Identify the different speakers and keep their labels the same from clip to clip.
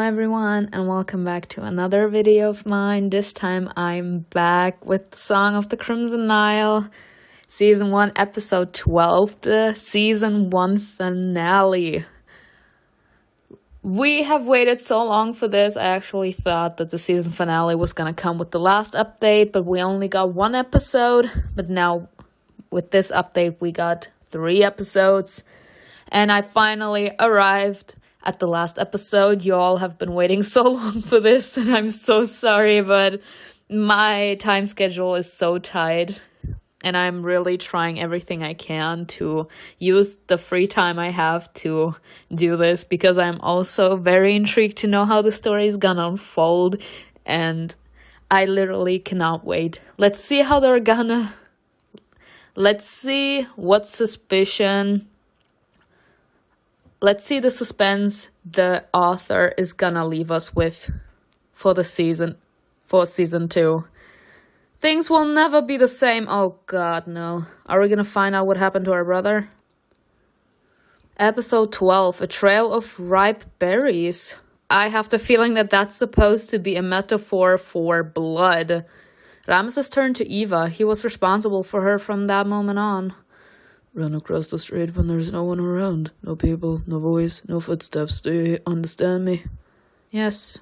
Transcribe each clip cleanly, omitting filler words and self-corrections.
Speaker 1: everyone, and welcome back to another video of mine. This time I'm back with the Song of the Crimson Nile, Season 1, Episode 12, the Season 1 finale. We have waited so long for this. I actually thought that the season finale was gonna come with the last update, but we only got one episode. But now, with this update, we got 3 episodes. And I finally arrived at the last episode. You all have been waiting so long for this, and I'm so sorry, but my time schedule is so tight. And I'm really trying everything I can to use the free time I have to do this, because I'm also very intrigued to know how the story is gonna unfold. And I literally cannot wait. Let's see how they're gonna... Let's see what suspicion... Let's see the suspense the author is gonna leave us with for season 2. Things will never be the same. Oh god, no. Are we gonna find out what happened to our brother? Episode 12, A Trail of Ripe Berries. I have the feeling that that's supposed to be a metaphor for blood. Ramesses turned to Eva. He was responsible for her from that moment on. Run across the street when there's no one around. No people, no voice, no footsteps. Do you understand me? Yes.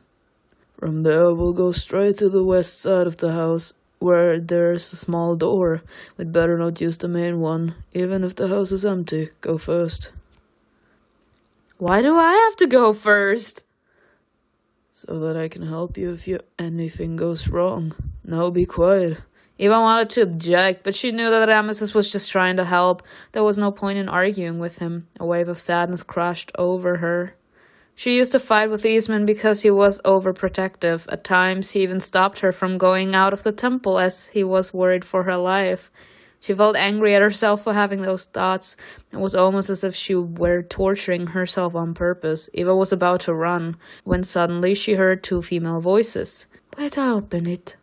Speaker 1: From there, we'll go straight to the west side of the house, where there's a small door. We'd better not use the main one. Even if the house is empty, go first. Why do I have to go first? So that I can help you if anything goes wrong. Now be quiet. Eva wanted to object, but she knew that Ramesses was just trying to help. There was no point in arguing with him. A wave of sadness crashed over her. She used to fight with Eastman because he was overprotective. At times, he even stopped her from going out of the temple as he was worried for her life. She felt angry at herself for having those thoughts. It was almost as if she were torturing herself on purpose. Eva was about to run, when suddenly she heard 2 female voices. "But open it."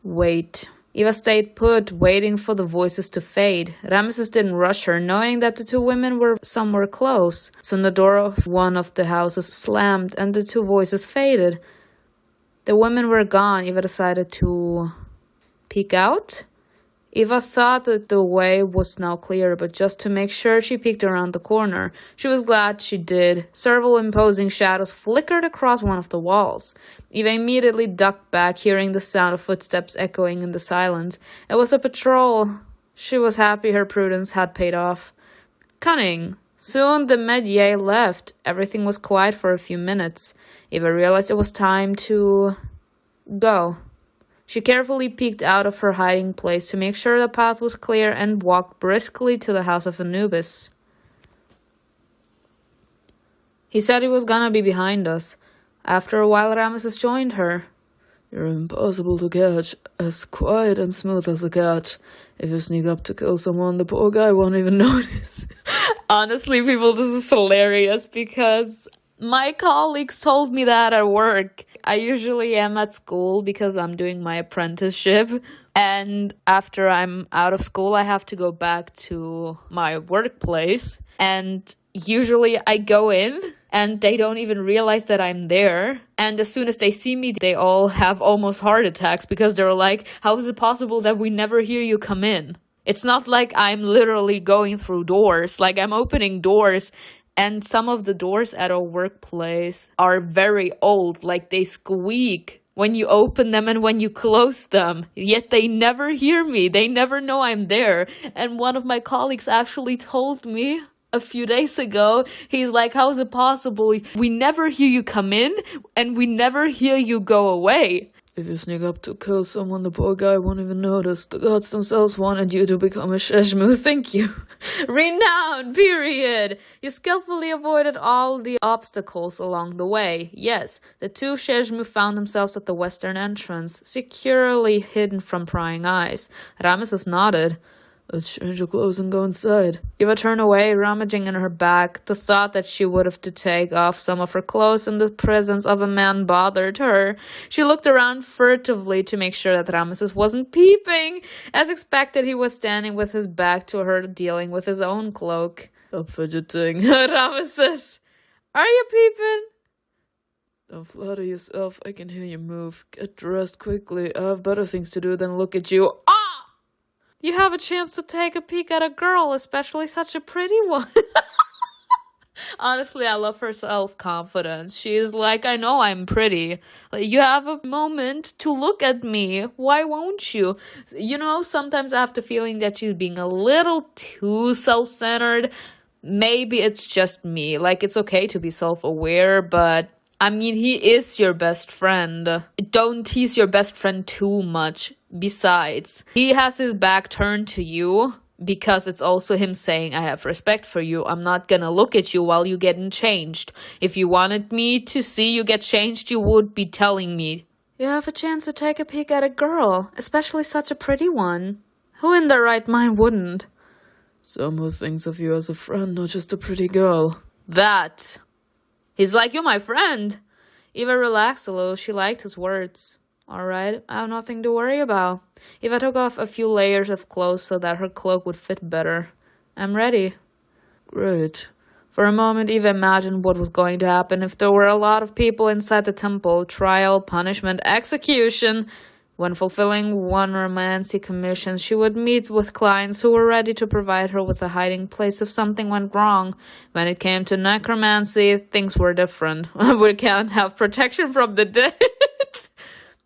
Speaker 1: Wait. Eva stayed put, waiting for the voices to fade. Ramesses didn't rush her, knowing that the 2 women were somewhere close. Soon the door of one of the houses slammed, and the 2 voices faded. The women were gone. Eva decided to peek out. Eva thought that the way was now clear, but just to make sure, she peeked around the corner. She was glad she did. Several imposing shadows flickered across one of the walls. Eva immediately ducked back, hearing the sound of footsteps echoing in the silence. It was a patrol. She was happy her prudence had paid off. Cunning. Soon the métier left. Everything was quiet for a few minutes. Eva realized it was time to go. She carefully peeked out of her hiding place to make sure the path was clear and walked briskly to the house of Anubis. He said he was gonna be behind us. After a while, Ramesses joined her. "You're impossible to catch, as quiet and smooth as a cat. If you sneak up to kill someone, the poor guy won't even notice." Honestly, people, this is hilarious because my colleagues told me that at work. I usually am at school because I'm doing my apprenticeship. And after I'm out of school, I have to go back to my workplace. And usually I go in and they don't even realize that I'm there. And as soon as they see me, they all have almost heart attacks because they're like, "How is it possible that we never hear you come in?" It's not like I'm literally going through doors. Like, I'm opening doors. And some of the doors at our workplace are very old, like they squeak when you open them and when you close them. Yet they never hear me. They never know I'm there. And one of my colleagues actually told me a few days ago, he's like, "How is it possible? We never hear you come in and we never hear you go away." If you sneak up to kill someone, the poor guy won't even notice. The gods themselves wanted you to become a Sheshmu. Thank you. Renowned, period. You skillfully avoided all the obstacles along the way. Yes, the 2 Sheshmu found themselves at the western entrance, securely hidden from prying eyes. Ramesses nodded. "Let's change your clothes and go inside." Eva turned away, rummaging in her bag. The thought that she would have to take off some of her clothes in the presence of a man bothered her. She looked around furtively to make sure that Ramesses wasn't peeping. As expected, he was standing with his back to her, dealing with his own cloak. "Stop fidgeting." "Ramesses, are you peeping?" Don't flatter yourself. I can hear you move. Get dressed quickly. I have better things to do than look at you. Ah! You have a chance to take a peek at a girl, especially such a pretty one. Honestly, I love her self-confidence. She's like, I know I'm pretty. You have a moment to look at me. Why won't you? You know, sometimes I have the feeling that she's being a little too self-centered. Maybe it's just me. Like, it's okay to be self-aware, but I mean, he is your best friend. Don't tease your best friend too much. Besides, he has his back turned to you because it's also him saying, I have respect for you. I'm not gonna look at you while you're getting changed. If you wanted me to see you get changed, you would be telling me. You have a chance to take a peek at a girl, especially such a pretty one. Who in their right mind wouldn't? Someone thinks of you as a friend, not just a pretty girl. That. He's like, you're my friend. Eva relaxed a little. She liked his words. All right, I have nothing to worry about. Eva took off a few layers of clothes so that her cloak would fit better. I'm ready. Great. For a moment, Eva imagined what was going to happen if there were a lot of people inside the temple. Trial, punishment, execution. When fulfilling one romantic commission, she would meet with clients who were ready to provide her with a hiding place if something went wrong. When it came to necromancy, things were different. We can't have protection from the dead.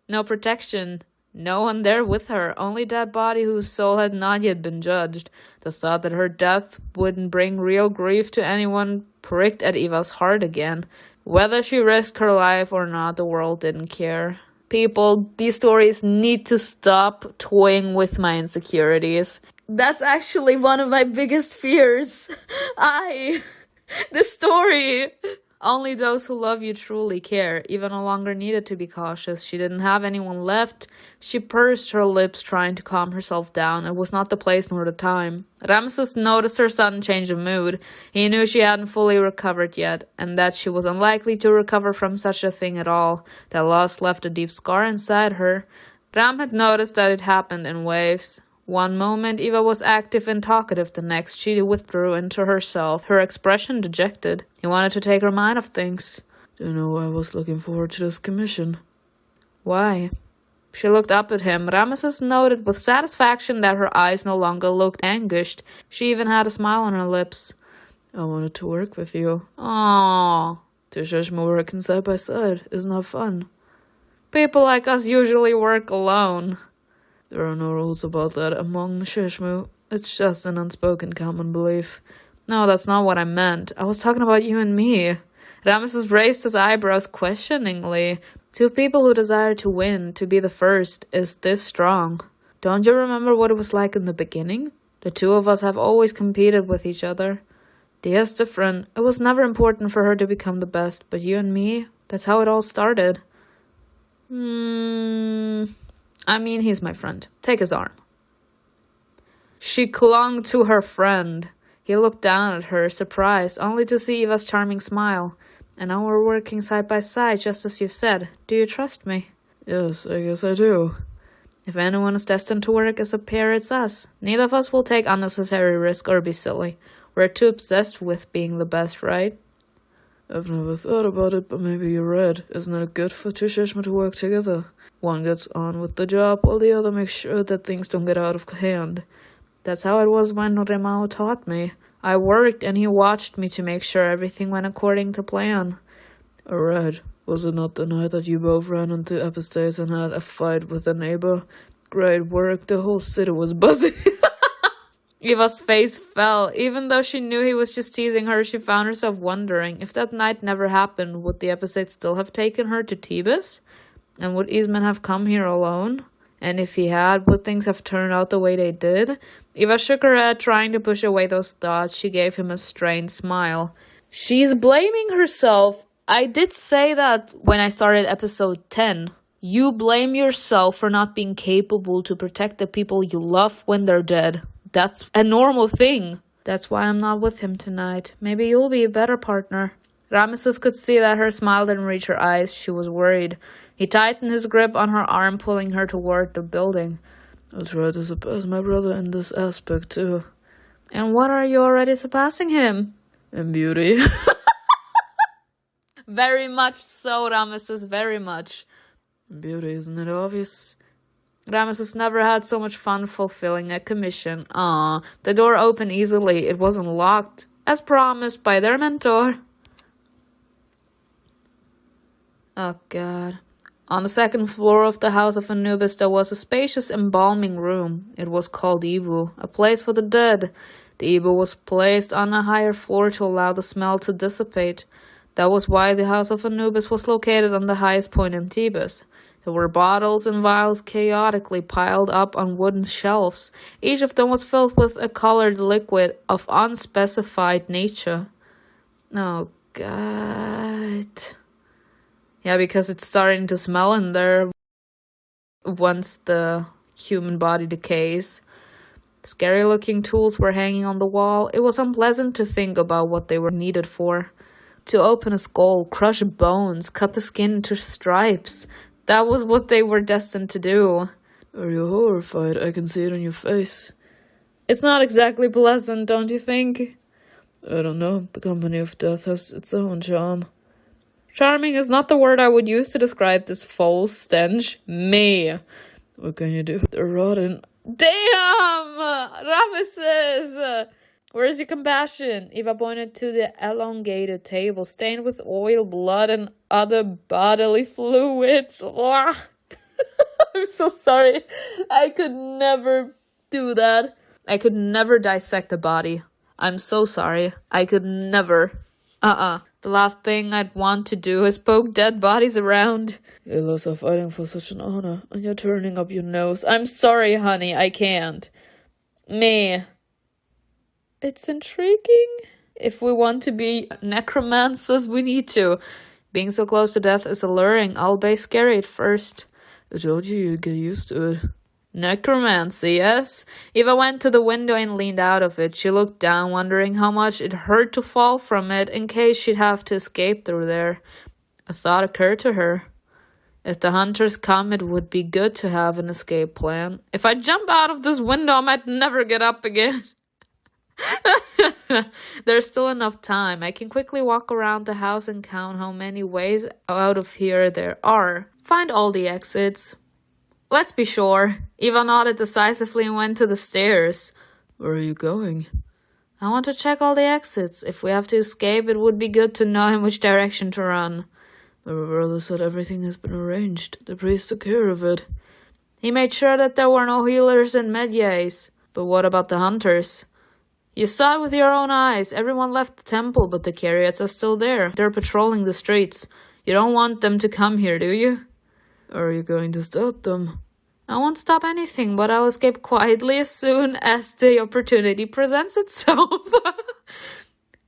Speaker 1: No protection. No one there with her. Only that body whose soul had not yet been judged. The thought that her death wouldn't bring real grief to anyone pricked at Eva's heart again. Whether she risked her life or not, the world didn't care. People, these stories need to stop toying with my insecurities. That's actually one of my biggest fears. This story. Only those who love you truly care. Eva no longer needed to be cautious. She didn't have anyone left. She pursed her lips, trying to calm herself down. It was not the place nor the time. Ramesses noticed her sudden change of mood. He knew she hadn't fully recovered yet, and that she was unlikely to recover from such a thing at all. That loss left a deep scar inside her. Ram had noticed that it happened in waves. One moment Eva was active and talkative, the next she withdrew into herself, her expression dejected. He wanted to take her mind off things. Do you know why I was looking forward to this commission? Why? She looked up at him. Ramesses noted with satisfaction that her eyes no longer looked anguished. She even had a smile on her lips. I wanted to work with you. Aww. To Shishma working side by side. Isn't that fun? People like us usually work alone. There are no rules about that among Shishmu. It's just an unspoken common belief. No, that's not what I meant. I was talking about you and me. Ramesses raised his eyebrows questioningly. Two people who desire to win, to be the first, is this strong. Don't you remember what it was like in the beginning? The two of us have always competed with each other. Dia's different. It was never important for her to become the best, but you and me, that's how it all started. I mean, he's my friend. Take his arm. She clung to her friend. He looked down at her, surprised, only to see Eva's charming smile. And now we're working side by side, just as you said. Do you trust me? Yes, I guess I do. If anyone is destined to work as a pair, it's us. Neither of us will take unnecessary risk or be silly. We're too obsessed with being the best, right? I've never thought about it, but maybe you're right. Isn't it good for two Shishma to work together? One gets on with the job, while the other makes sure that things don't get out of hand. That's how it was when Remao taught me. I worked, and he watched me to make sure everything went according to plan. Alright. Was it not the night that you both ran into Epistates and had a fight with a neighbor? Great work. The whole city was buzzing. Eva's face fell. Even though she knew he was just teasing her, she found herself wondering, if that night never happened, would the Epistates still have taken her to Tebas? And would Eastman have come here alone? And if he had, would things have turned out the way they did? Eva shook her head, trying to push away those thoughts. She gave him a strained smile. She's blaming herself. I did say that when I started episode 10. You blame yourself for not being capable to protect the people you love when they're dead. That's a normal thing. That's why I'm not with him tonight. Maybe you'll be a better partner. Ramesses could see that her smile didn't reach her eyes. She was worried. He tightened his grip on her arm, pulling her toward the building. I'll try to surpass my brother in this aspect, too. And what are you already surpassing him? In beauty. Very much so, Ramesses, very much. Beauty, isn't it obvious? Ramesses never had so much fun fulfilling a commission. The door opened easily. It wasn't locked, as promised by their mentor. Oh, God. On the second floor of the House of Anubis, there was a spacious embalming room. It was called Ibu, a place for the dead. The Ibu was placed on a higher floor to allow the smell to dissipate. That was why the House of Anubis was located on the highest point in Thebes. There were bottles and vials chaotically piled up on wooden shelves. Each of them was filled with a colored liquid of unspecified nature. Oh, God. Yeah, because it's starting to smell in there once the human body decays. Scary-looking tools were hanging on the wall. It was unpleasant to think about what they were needed for. To open a skull, crush bones, cut the skin into stripes. That was what they were destined to do. Are you horrified? I can see it on your face. It's not exactly pleasant, don't you think? I don't know. The company of death has its own charm. Charming is not the word I would use to describe this foul stench. Me. What can you do? They're rotten. Damn! Ramesses! Where's your compassion? Eva pointed to the elongated table, stained with oil, blood, and other bodily fluids. I'm so sorry. I could never do that. I could never dissect a body. I'm so sorry. I could never. The last thing I'd want to do is poke dead bodies around. Illos are fighting for such an honor, and you're turning up your nose. I'm sorry, honey, I can't. Me. It's intriguing. If we want to be necromancers, we need to. Being so close to death is alluring, albeit scary at first. I told you you'd get used to it. Necromancy, yes? Eva went to the window and leaned out of it. She looked down, wondering how much it hurt to fall from it in case she'd have to escape through there. A thought occurred to her. If the hunters come, it would be good to have an escape plan. If I jump out of this window, I might never get up again. There's still enough time. I can quickly walk around the house and count how many ways out of here there are. Find all the exits. Let's be sure. Eva nodded decisively and went to the stairs. Where are you going? I want to check all the exits. If we have to escape, it would be good to know in which direction to run. My brother said everything has been arranged. The priest took care of it. He made sure that there were no healers and medias. But what about the hunters? You saw it with your own eyes. Everyone left the temple, but the Carriots are still there. They're patrolling the streets. You don't want them to come here, do you? Or are you going to stop them? I won't stop anything, but I'll escape quietly as soon as the opportunity presents itself.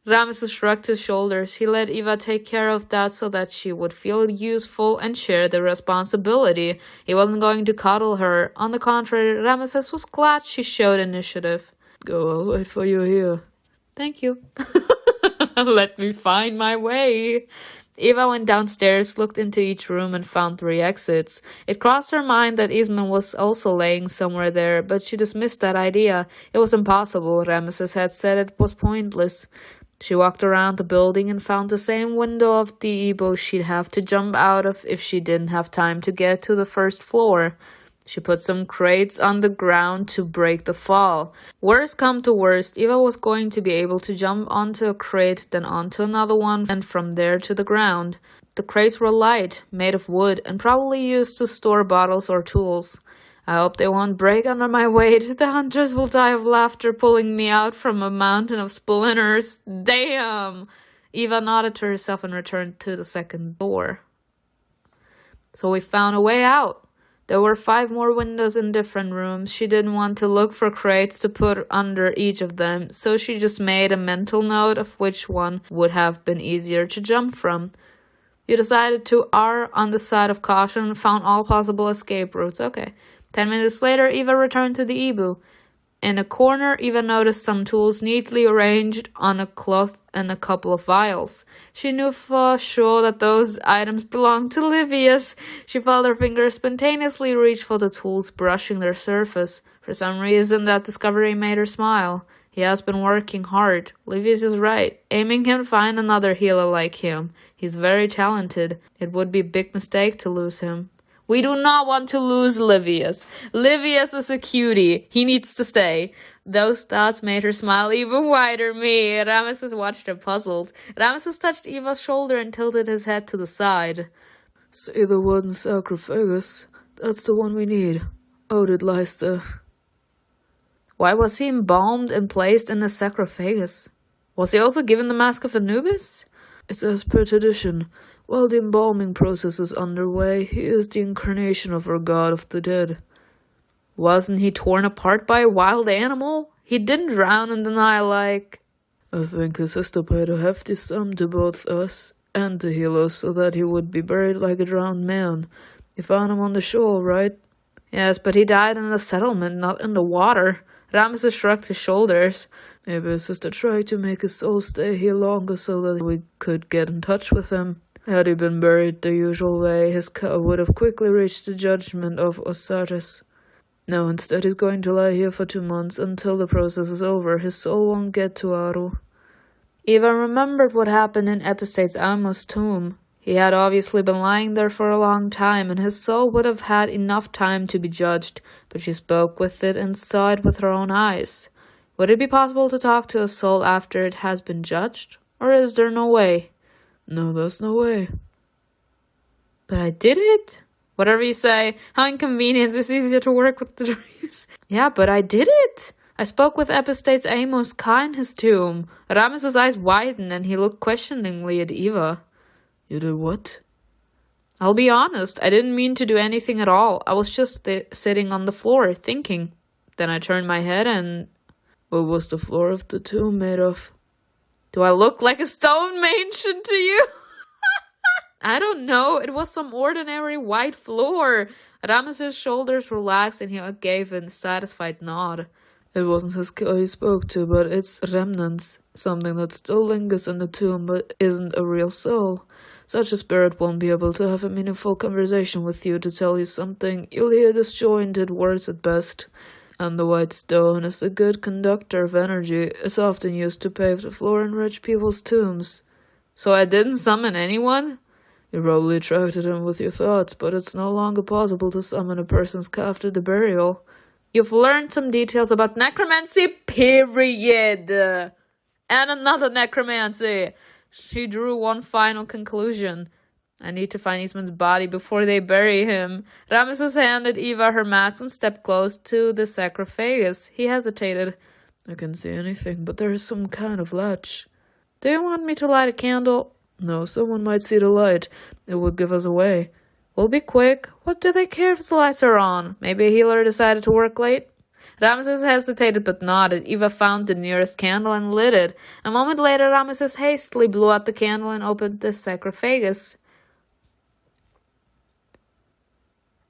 Speaker 1: Ramesses shrugged his shoulders. He let Eva take care of that so that she would feel useful and share the responsibility. He wasn't going to coddle her. On the contrary, Ramesses was glad she showed initiative. Go, I'll wait for you here. Thank you. Let me find my way. Eva went downstairs, looked into each room, and found 3 exits. It crossed her mind that Isman was also laying somewhere there, but she dismissed that idea. It was impossible. Ramesses had said it was pointless. She walked around the building and found the same window of the Ebo she'd have to jump out of if she didn't have time to get to the first floor. She put some crates on the ground to break the fall. Worst come to worst, Eva was going to be able to jump onto a crate, then onto another one, and from there to the ground. The crates were light, made of wood, and probably used to store bottles or tools. I hope they won't break under my weight. The hunters will die of laughter pulling me out from a mountain of splinters. Damn! Eva nodded to herself and returned to the second door. So we found a way out. There were 5 more windows in different rooms. She didn't want to look for crates to put under each of them, so she just made a mental note of which one would have been easier to jump from. You decided to err on the side of caution and found all possible escape routes. Okay. 10 minutes later, Eva returned to the Ibu. In a corner, Eva noticed some tools neatly arranged on a cloth and a couple of vials. She knew for sure that those items belonged to Livius. She felt her fingers spontaneously reach for the tools, brushing their surface. For some reason, that discovery made her smile. He has been working hard. Livius is right. Aiming can find another healer like him. He's very talented. It would be a big mistake to lose him. We do not want to lose Livius. Livius is a cutie. He needs to stay. Those thoughts made her smile even wider. Ramesses watched her puzzled. Ramesses touched Eva's shoulder and tilted his head to the side.
Speaker 2: See the one sarcophagus? That's the one we need. Odin lies there.
Speaker 1: Why was he embalmed and placed in the sarcophagus? Was he also given the mask of Anubis?
Speaker 2: It's as per tradition. While the embalming process is underway, he is the incarnation of our god of the dead.
Speaker 1: Wasn't he torn apart by a wild animal? He didn't drown in the Nile like...
Speaker 2: I think his sister paid a hefty sum to both us and the healers so that he would be buried like a drowned man. You found him on the shore, right?
Speaker 1: Yes, but he died in the settlement, not in the water. Ramesses shrugged his shoulders.
Speaker 2: Maybe his sister tried to make his soul stay here longer so that we could get in touch with him. Had he been buried the usual way, his car would have quickly reached the judgment of Osiris. No, instead he's going to lie here for 2 months until the process is over. His soul won't get to Aru.
Speaker 1: Eva remembered what happened in Epistates' Amos' tomb. He had obviously been lying there for a long time, and his soul would have had enough time to be judged, but she spoke with it and saw it with her own eyes. Would it be possible to talk to a soul after it has been judged? Or is there no way?
Speaker 2: No, there's no way.
Speaker 1: But I did it? Whatever you say, how inconvenient, it's easier to work with the dreams. Yeah, but I did it! I spoke with Epistates' Amos Ka in his tomb. Ramesses' eyes widened and he looked questioningly at Eva.
Speaker 2: You did what?
Speaker 1: I'll be honest, I didn't mean to do anything at all. I was just sitting on the floor, thinking. Then I turned my head and...
Speaker 2: What was the floor of the tomb made of?
Speaker 1: Do I look like a stone ancient to you? I don't know. It was some ordinary white floor. Ramesses' shoulders relaxed and he gave a satisfied nod.
Speaker 2: It wasn't his car he spoke to, but its remnants. Something that still lingers in the tomb but isn't a real soul. Such a spirit won't be able to have a meaningful conversation with you to tell you something. You'll hear disjointed words at best. And the white stone is a good conductor of energy. It's often used to pave the floor in rich people's tombs.
Speaker 1: So I didn't summon anyone?
Speaker 2: You probably attracted him with your thoughts, but it's no longer possible to summon a person's car after the burial.
Speaker 1: You've learned some details about necromancy, period. And another necromancy. She drew one final conclusion. I need to find Eastman's body before they bury him. Ramesses handed Eva her mask and stepped close to the sarcophagus. He hesitated.
Speaker 2: I can't see anything, but there is some kind of latch.
Speaker 1: Do you want me to light a candle?
Speaker 2: No, someone might see the light. It would give us away.
Speaker 1: We'll be quick. What do they care if the lights are on? Maybe a healer decided to work late? Ramesses hesitated but nodded. Eva found the nearest candle and lit it. A moment later, Ramesses hastily blew out the candle and opened the sarcophagus.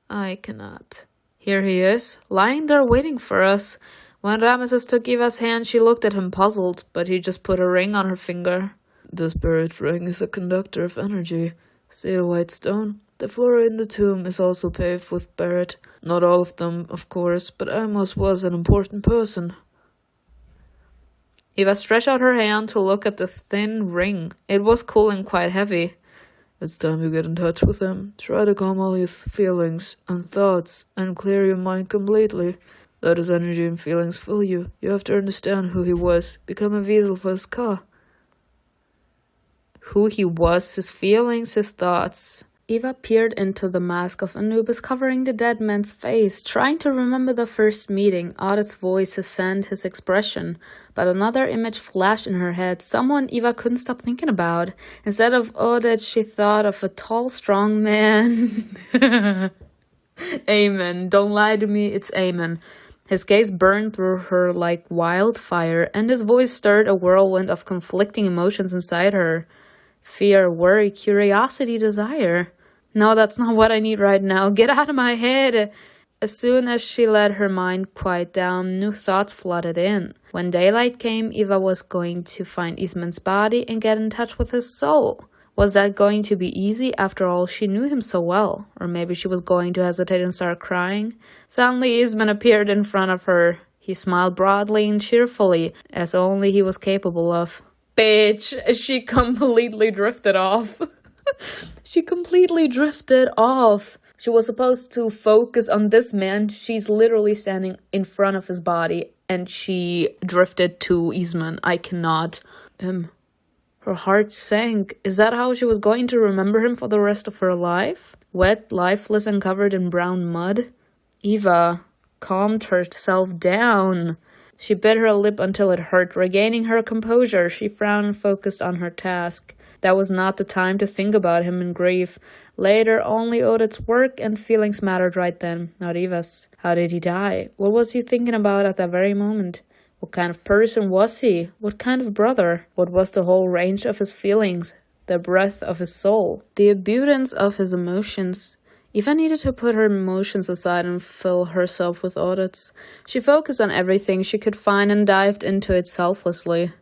Speaker 2: I cannot.
Speaker 1: Here he is, lying there waiting for us. When Ramesses took Eva's hand, she looked at him puzzled, but he just put a ring on her finger.
Speaker 2: The spirit ring is a conductor of energy. See the white stone? The floor in the tomb is also paved with barret. Not all of them, of course, but Amos was an important person.
Speaker 1: Eva stretched out her hand to look at the thin ring. It was cool and quite heavy.
Speaker 2: It's time you get in touch with him. Try to calm all your feelings and thoughts and clear your mind completely. Let his energy and feelings fill you. You have to understand who he was. Become a vessel for his Ka.
Speaker 1: Who he was, his feelings, his thoughts. Eva peered into the mask of Anubis covering the dead man's face, trying to remember the first meeting, Audit's voice, his scent, his expression. But another image flashed in her head, someone Eva couldn't stop thinking about. Instead of Audit, she thought of a tall, strong man. Amen. Don't lie to me, it's Amen. His gaze burned through her like wildfire, and his voice stirred a whirlwind of conflicting emotions inside her. Fear, worry, curiosity, desire. No, that's not what I need right now. Get out of my head. As soon as she let her mind quiet down, new thoughts flooded in. When daylight came, Eva was going to find Eastman's body and get in touch with his soul. Was that going to be easy? After all, she knew him so well. Or maybe she was going to hesitate and start crying. Suddenly, Eastman appeared in front of her. He smiled broadly and cheerfully, as only he was capable of. Bitch, she completely drifted off. She completely drifted off. She was supposed to focus on this man. She's literally standing in front of his body, and she drifted to Eastman. I cannot. Her heart sank. Is that how she was going to remember him for the rest of her life? Wet, lifeless, and covered in brown mud? Eva calmed herself down. She bit her lip until it hurt. Regaining her composure, she frowned and focused on her task. That was not the time to think about him in grief. Later, only Odet's work and feelings mattered right then, not Eva's. How did he die? What was he thinking about at that very moment? What kind of person was he? What kind of brother? What was the whole range of his feelings? The breadth of his soul? The abundance of his emotions? Eva needed to put her emotions aside and fill herself with Odet's. She focused on everything she could find and dived into it selflessly.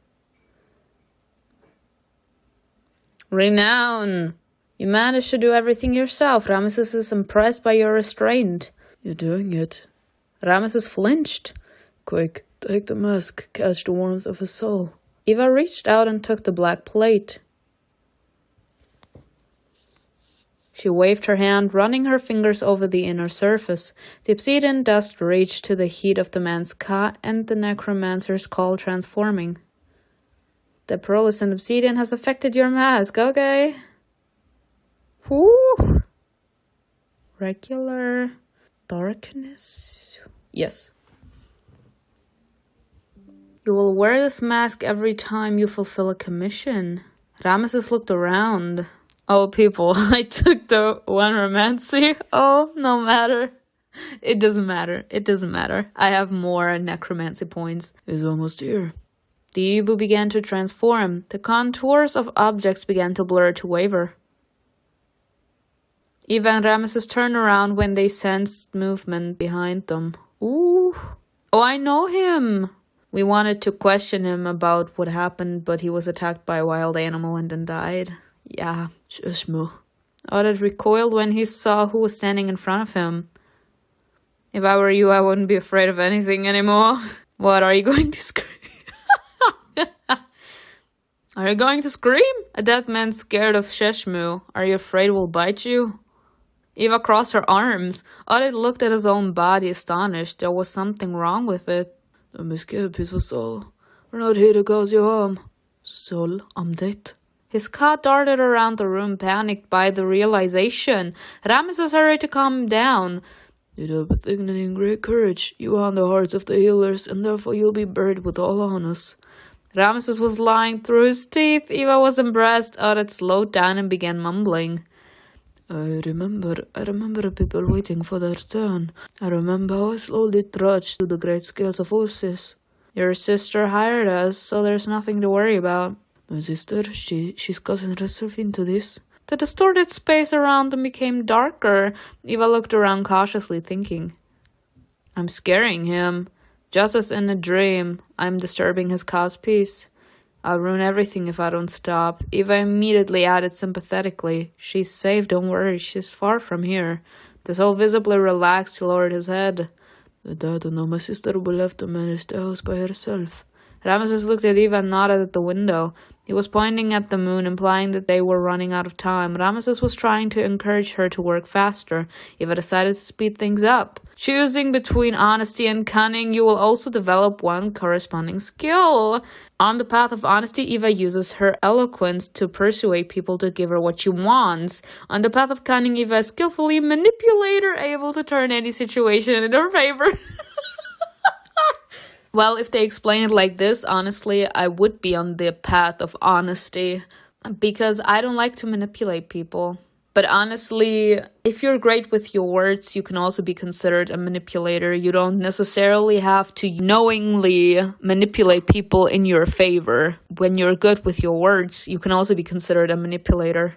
Speaker 1: Renown! You managed to do everything yourself. Ramesses is impressed by your restraint.
Speaker 2: You're doing it.
Speaker 1: Ramesses flinched.
Speaker 2: Quick, take the mask, catch the warmth of his soul.
Speaker 1: Eva reached out and took the black plate. She waved her hand, running her fingers over the inner surface. The obsidian dust reached to the heat of the man's ka and the necromancer's call transforming. The pearlescent obsidian has affected your mask, okay? Whoo! Regular darkness. Yes. You will wear this mask every time you fulfill a commission. Ramesses looked around. Oh, people, I took the one romancy. Oh, no matter. It doesn't matter. It doesn't matter. I have more necromancy points.
Speaker 2: It's almost here.
Speaker 1: The Ibu began to transform. The contours of objects began to blur to waver. Eva and Ramesses turned around when they sensed movement behind them. Ooh. Oh, I know him. We wanted to question him about what happened, but he was attacked by a wild animal and then died. Yeah.
Speaker 2: Shishmo.
Speaker 1: Odet recoiled when he saw who was standing in front of him. If I were you, I wouldn't be afraid of anything anymore. What, are you going to scream? Are you going to scream? A dead man scared of Sheshmu. Are you afraid we'll bite you? Eva crossed her arms. Odet looked at his own body, astonished. There was something wrong with it.
Speaker 2: Don't be scared, peaceful soul. We're not here to cause you harm. Soul, I'm dead.
Speaker 1: His cat darted around the room, panicked by the realization. Ramesses hurried to calm him down.
Speaker 2: You do with dignity and great courage. You won the hearts of the healers, and therefore you'll be buried with all honors.
Speaker 1: Ramesses was lying through his teeth. Eva was impressed. Odet slowed down and began mumbling.
Speaker 2: I remember the people waiting for their turn. I remember how I slowly trudged through the great scales of Ursis.
Speaker 1: Your sister hired us, so there's nothing to worry about.
Speaker 2: My sister, she's gotten herself into this.
Speaker 1: The distorted space around them became darker. Eva looked around cautiously, thinking. I'm scaring him. Just as in a dream, I'm disturbing his cause peace. I'll ruin everything if I don't stop. Eva immediately added sympathetically. She's safe, don't worry, she's far from here. The soul visibly relaxed, lowered his head.
Speaker 2: The dad and my sister will have to manage the house by herself.
Speaker 1: Ramesses looked at Eva and nodded at the window. He was pointing at the moon, implying that they were running out of time. Ramesses was trying to encourage her to work faster. Eva decided to speed things up. Choosing between honesty and cunning, you will also develop one corresponding skill. On the path of honesty, Eva uses her eloquence to persuade people to give her what she wants. On the path of cunning, Eva is skillfully manipulator, able to turn any situation in her favor. Well, if they explain it like this, honestly, I would be on the path of honesty. Because I don't like to manipulate people. But honestly, if you're great with your words, you can also be considered a manipulator. You don't necessarily have to knowingly manipulate people in your favor. When you're good with your words, you can also be considered a manipulator.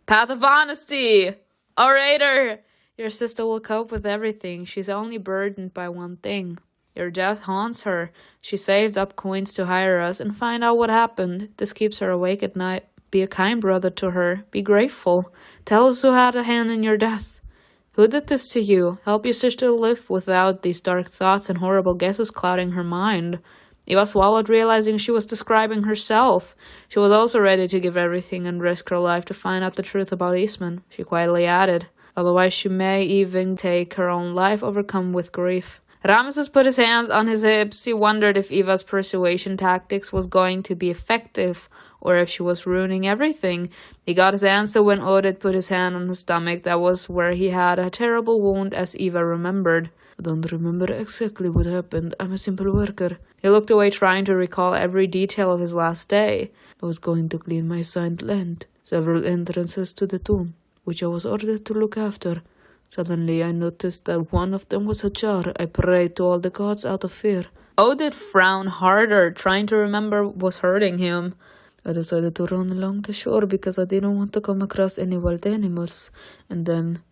Speaker 1: Path of honesty! Orator! Your sister will cope with everything. She's only burdened by one thing. Your death haunts her. She saves up coins to hire us and find out what happened. This keeps her awake at night. Be a kind brother to her. Be grateful. Tell us who had a hand in your death. Who did this to you? Help your sister live without these dark thoughts and horrible guesses clouding her mind. Eva swallowed, realizing she was describing herself. She was also ready to give everything and risk her life to find out the truth about Eastman. She quietly added, otherwise she may even take her own life, overcome with grief. Ramesses put his hands on his hips. He wondered if Eva's persuasion tactics was going to be effective, or if she was ruining everything. He got his answer when Oded put his hand on his stomach. That was where he had a terrible wound, as Eva remembered.
Speaker 2: I don't remember exactly what happened. I'm a simple worker.
Speaker 1: He looked away, trying to recall every detail of his last day.
Speaker 2: I was going to clean my assigned land, several entrances to the tomb, which I was ordered to look after. Suddenly I noticed that one of them was ajar. I prayed to all the gods out of fear.
Speaker 1: Oded frowned harder, trying to remember what was hurting him.
Speaker 2: I decided to run along the shore because I didn't want to come across any wild animals. And then,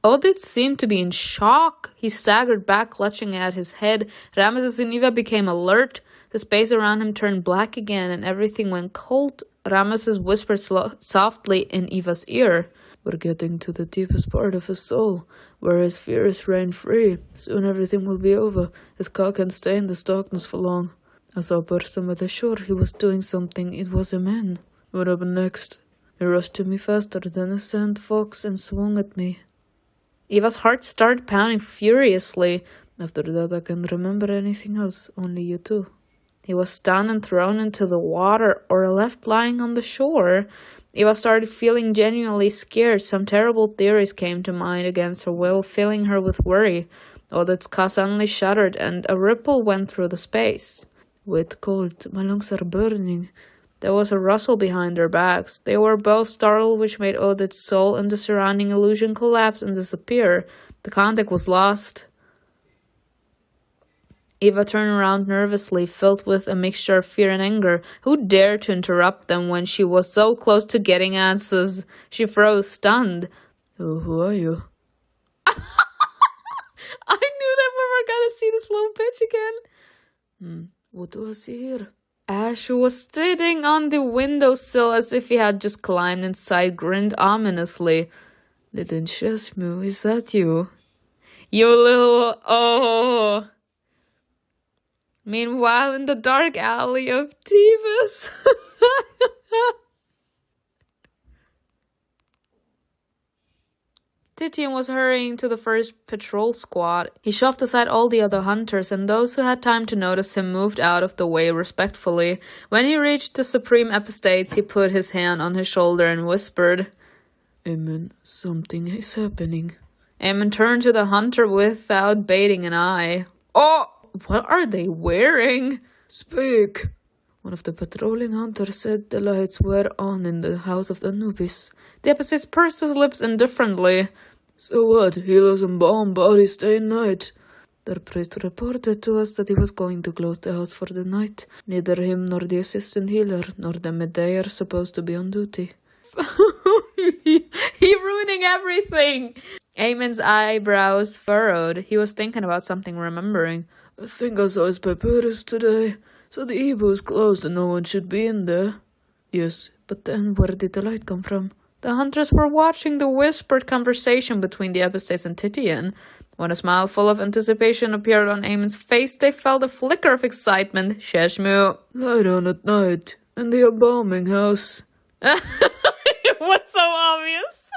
Speaker 1: Oded seemed to be in shock. He staggered back, clutching at his head. Ramesses and Eva became alert. The space around him turned black again, and everything went cold. Ramesses whispered softly in Eva's ear.
Speaker 2: We're getting to the deepest part of his soul, where his fears reign free. Soon everything will be over. His cock can't stay in this darkness for long. I saw a person by the shore. He was doing something. It was a man. What happened next? He rushed to me faster than a sand fox and swung at me.
Speaker 1: Eva's heart started pounding furiously.
Speaker 2: After that, I can't remember anything else. Only you two.
Speaker 1: He was stunned and thrown into the water, or left lying on the shore. Eva started feeling genuinely scared. Some terrible theories came to mind against her will, filling her with worry. Odet's car suddenly shuddered, and a ripple went through the space.
Speaker 2: Wet cold. My lungs are burning.
Speaker 1: There was a rustle behind their backs. They were both startled, which made Odet's soul and the surrounding illusion collapse and disappear. The contact was lost. Eva turned around nervously, filled with a mixture of fear and anger. Who dared to interrupt them when she was so close to getting answers? She froze, stunned.
Speaker 2: Who are you?
Speaker 1: I knew that we were going to see this little bitch again.
Speaker 2: What do I see here?
Speaker 1: Ash, who was sitting on the windowsill as if he had just climbed inside, grinned ominously.
Speaker 2: Little Shasmu, is that you?
Speaker 1: You little... Meanwhile, in the dark alley of Thebes... Titian was hurrying to the first patrol squad. He shoved aside all the other hunters, and those who had time to notice him moved out of the way respectfully. When he reached the Supreme Epistates, he put his hand on his shoulder and whispered,
Speaker 2: Aemon, something is happening.
Speaker 1: Aemon turned to the hunter without batting an eye. Oh! What are they wearing?
Speaker 2: Speak! One of the patrolling hunters said the lights were on in the house of Anubis.
Speaker 1: The Epistates pursed his lips indifferently.
Speaker 2: So what? He doesn't bomb bodies day and night. Their priest reported to us that he was going to close the house for the night. Neither him nor the assistant healer nor the Medei are supposed to be on duty.
Speaker 1: He ruining everything! Aemon's eyebrows furrowed. He was thinking about something, remembering.
Speaker 2: I think I saw his papyrus today. So the Ebu is closed and no one should be in there. Yes, but then where did the light come from?
Speaker 1: The hunters were watching the whispered conversation between the Epistates and Titian. When a smile full of anticipation appeared on Aemon's face, they felt a flicker of excitement. Sheshmu.
Speaker 2: Light on at night. In the embalming house.
Speaker 1: It was so obvious.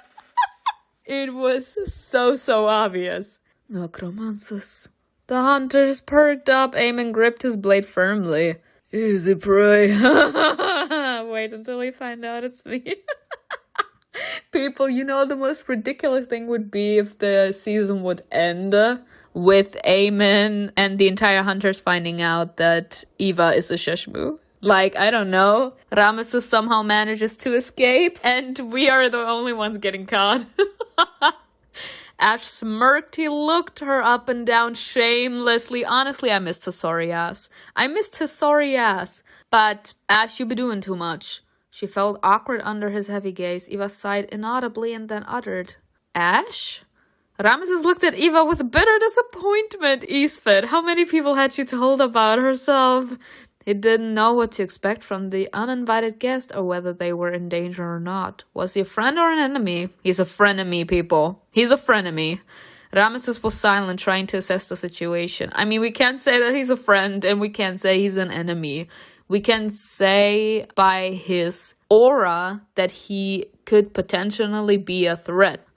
Speaker 1: It was so obvious.
Speaker 2: Necromances.
Speaker 1: The hunters perked up. Aemon gripped his blade firmly.
Speaker 2: Easy prey.
Speaker 1: Wait until we find out it's me. People, the most ridiculous thing would be if the season would end with Aemon and the entire hunters finding out that Eva is a Sheshmu. Like, I don't know. Ramesses somehow manages to escape, and we are the only ones getting caught. Ash smirked. He looked her up and down shamelessly. Honestly, I missed his sorry ass. But, Ash, you be doing too much. She felt awkward under his heavy gaze. Eva sighed inaudibly and then uttered, Ash? Ramesses looked at Eva with bitter disappointment. Isfed, how many people had she told about herself? He didn't know what to expect from the uninvited guest or whether they were in danger or not. Was he a friend or an enemy? He's a frenemy, people. He's a frenemy. Ramesses was silent, trying to assess the situation. I mean, we can't say that he's a friend, and we can't say he's an enemy. We can say by his aura that he could potentially be a threat.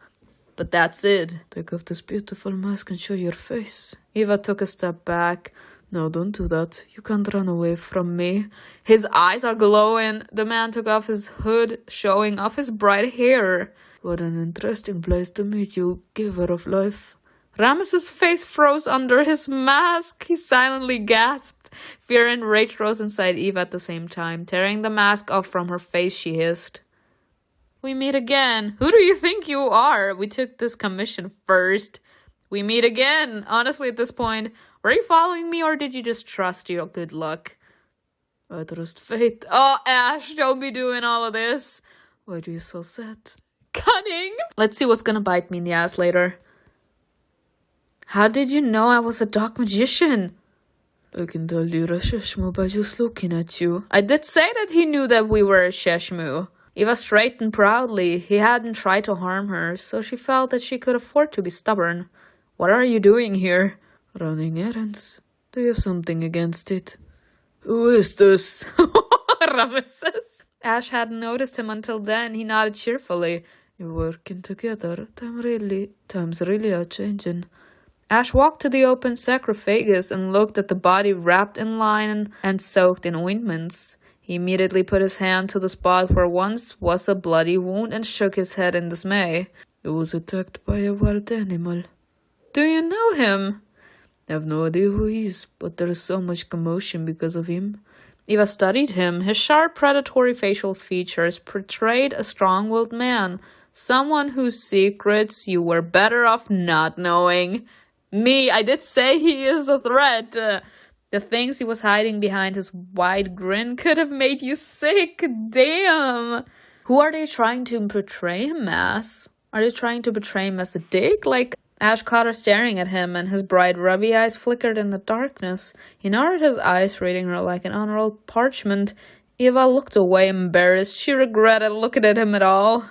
Speaker 1: But that's it.
Speaker 2: Take off this beautiful mask and show your face.
Speaker 1: Eva took a step back.
Speaker 2: No, don't do that. You can't run away from me.
Speaker 1: His eyes are glowing. The man took off his hood, showing off his bright hair.
Speaker 2: What an interesting place to meet you, giver of life.
Speaker 1: Ramesses' face froze under his mask. He silently gasped. Fear and rage rose inside Eva at the same time. Tearing the mask off from her face, she hissed, "We meet again. Who do you think you are? We took this commission first. We meet again." Honestly, at this point, were you following me or did you just trust your good luck?
Speaker 2: I trust fate.
Speaker 1: Oh, Ash, don't be doing all of this.
Speaker 2: Why are you so sad?
Speaker 1: Cunning. Let's see what's gonna bite me in the ass later. How did you know I was a dark magician?
Speaker 2: I can tell you're a Sheshmo by just looking at you.
Speaker 1: I did say that he knew that we were a Sheshmu. Eva straightened proudly. He hadn't tried to harm her, so she felt that she could afford to be stubborn. What are you doing here?
Speaker 2: Running errands. Do you have something against it? Who is this?
Speaker 1: Ramesses. Ash hadn't noticed him until then. He nodded cheerfully.
Speaker 2: You're working together. Times really are changing.
Speaker 1: Ash walked to the open sarcophagus and looked at the body wrapped in line and soaked in ointments. He immediately put his hand to the spot where once was a bloody wound and shook his head in dismay.
Speaker 2: It was attacked by a wild animal.
Speaker 1: Do you know him?
Speaker 2: I have no idea who he is, but there is so much commotion because of him.
Speaker 1: Eva studied him. His sharp, predatory facial features portrayed a strong-willed man, someone whose secrets you were better off not knowing. Me, I did say he is a threat. The things he was hiding behind his wide grin could have made you sick. Damn. Who are they trying to portray him as? Are they trying to portray him as a dick? Like, Ash caught her staring at him, and his bright ruby eyes flickered in the darkness. He narrowed his eyes, reading her like an unrolled parchment. Eva looked away, embarrassed. She regretted looking at him at all.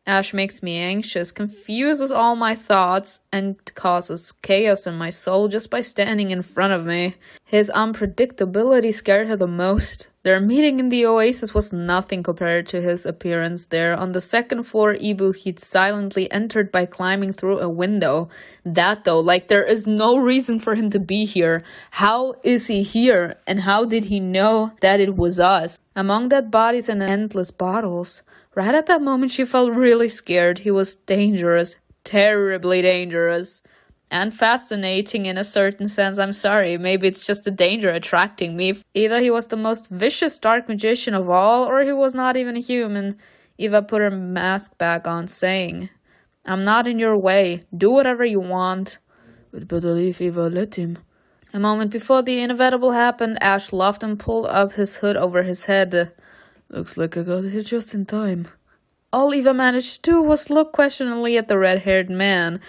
Speaker 1: Ash makes me anxious, confuses all my thoughts, and causes chaos in my soul just by standing in front of me. His unpredictability scared her the most. Their meeting in the oasis was nothing compared to his appearance there. On the second floor, Ibu he'd silently entered by climbing through a window. That though, like there is no reason for him to be here. How is he here? And how did he know that it was us? Among dead bodies and endless bottles. Right at that moment, she felt really scared. He was dangerous, terribly dangerous, and fascinating in a certain sense. I'm sorry, maybe it's just the danger attracting me. Either he was the most vicious dark magician of all, or he was not even human. Eva put her mask back on, saying, "I'm not in your way. Do whatever you want."
Speaker 2: We'd better leave, Eva. Let him.
Speaker 1: A moment before the inevitable happened, Ash laughed and pulled up his hood over his head.
Speaker 2: Looks like I got here just in time.
Speaker 1: All Eva managed to do was look questioningly at the red-haired man.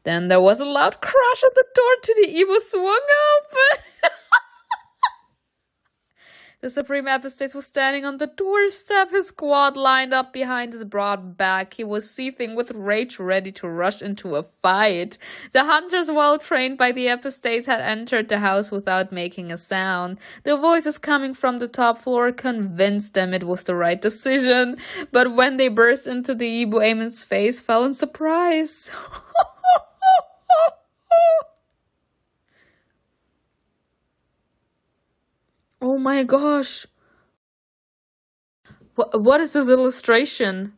Speaker 1: Then there was a loud crash at the door to the Evo swung open. The Supreme Epistates was standing on the doorstep, his squad lined up behind his broad back. He was seething with rage, ready to rush into a fight. The hunters, well trained by the Epistates, had entered the house without making a sound. The voices coming from the top floor convinced them it was the right decision. But when they burst into the Ibu, Eamon's face fell in surprise. Oh my gosh. What is this illustration?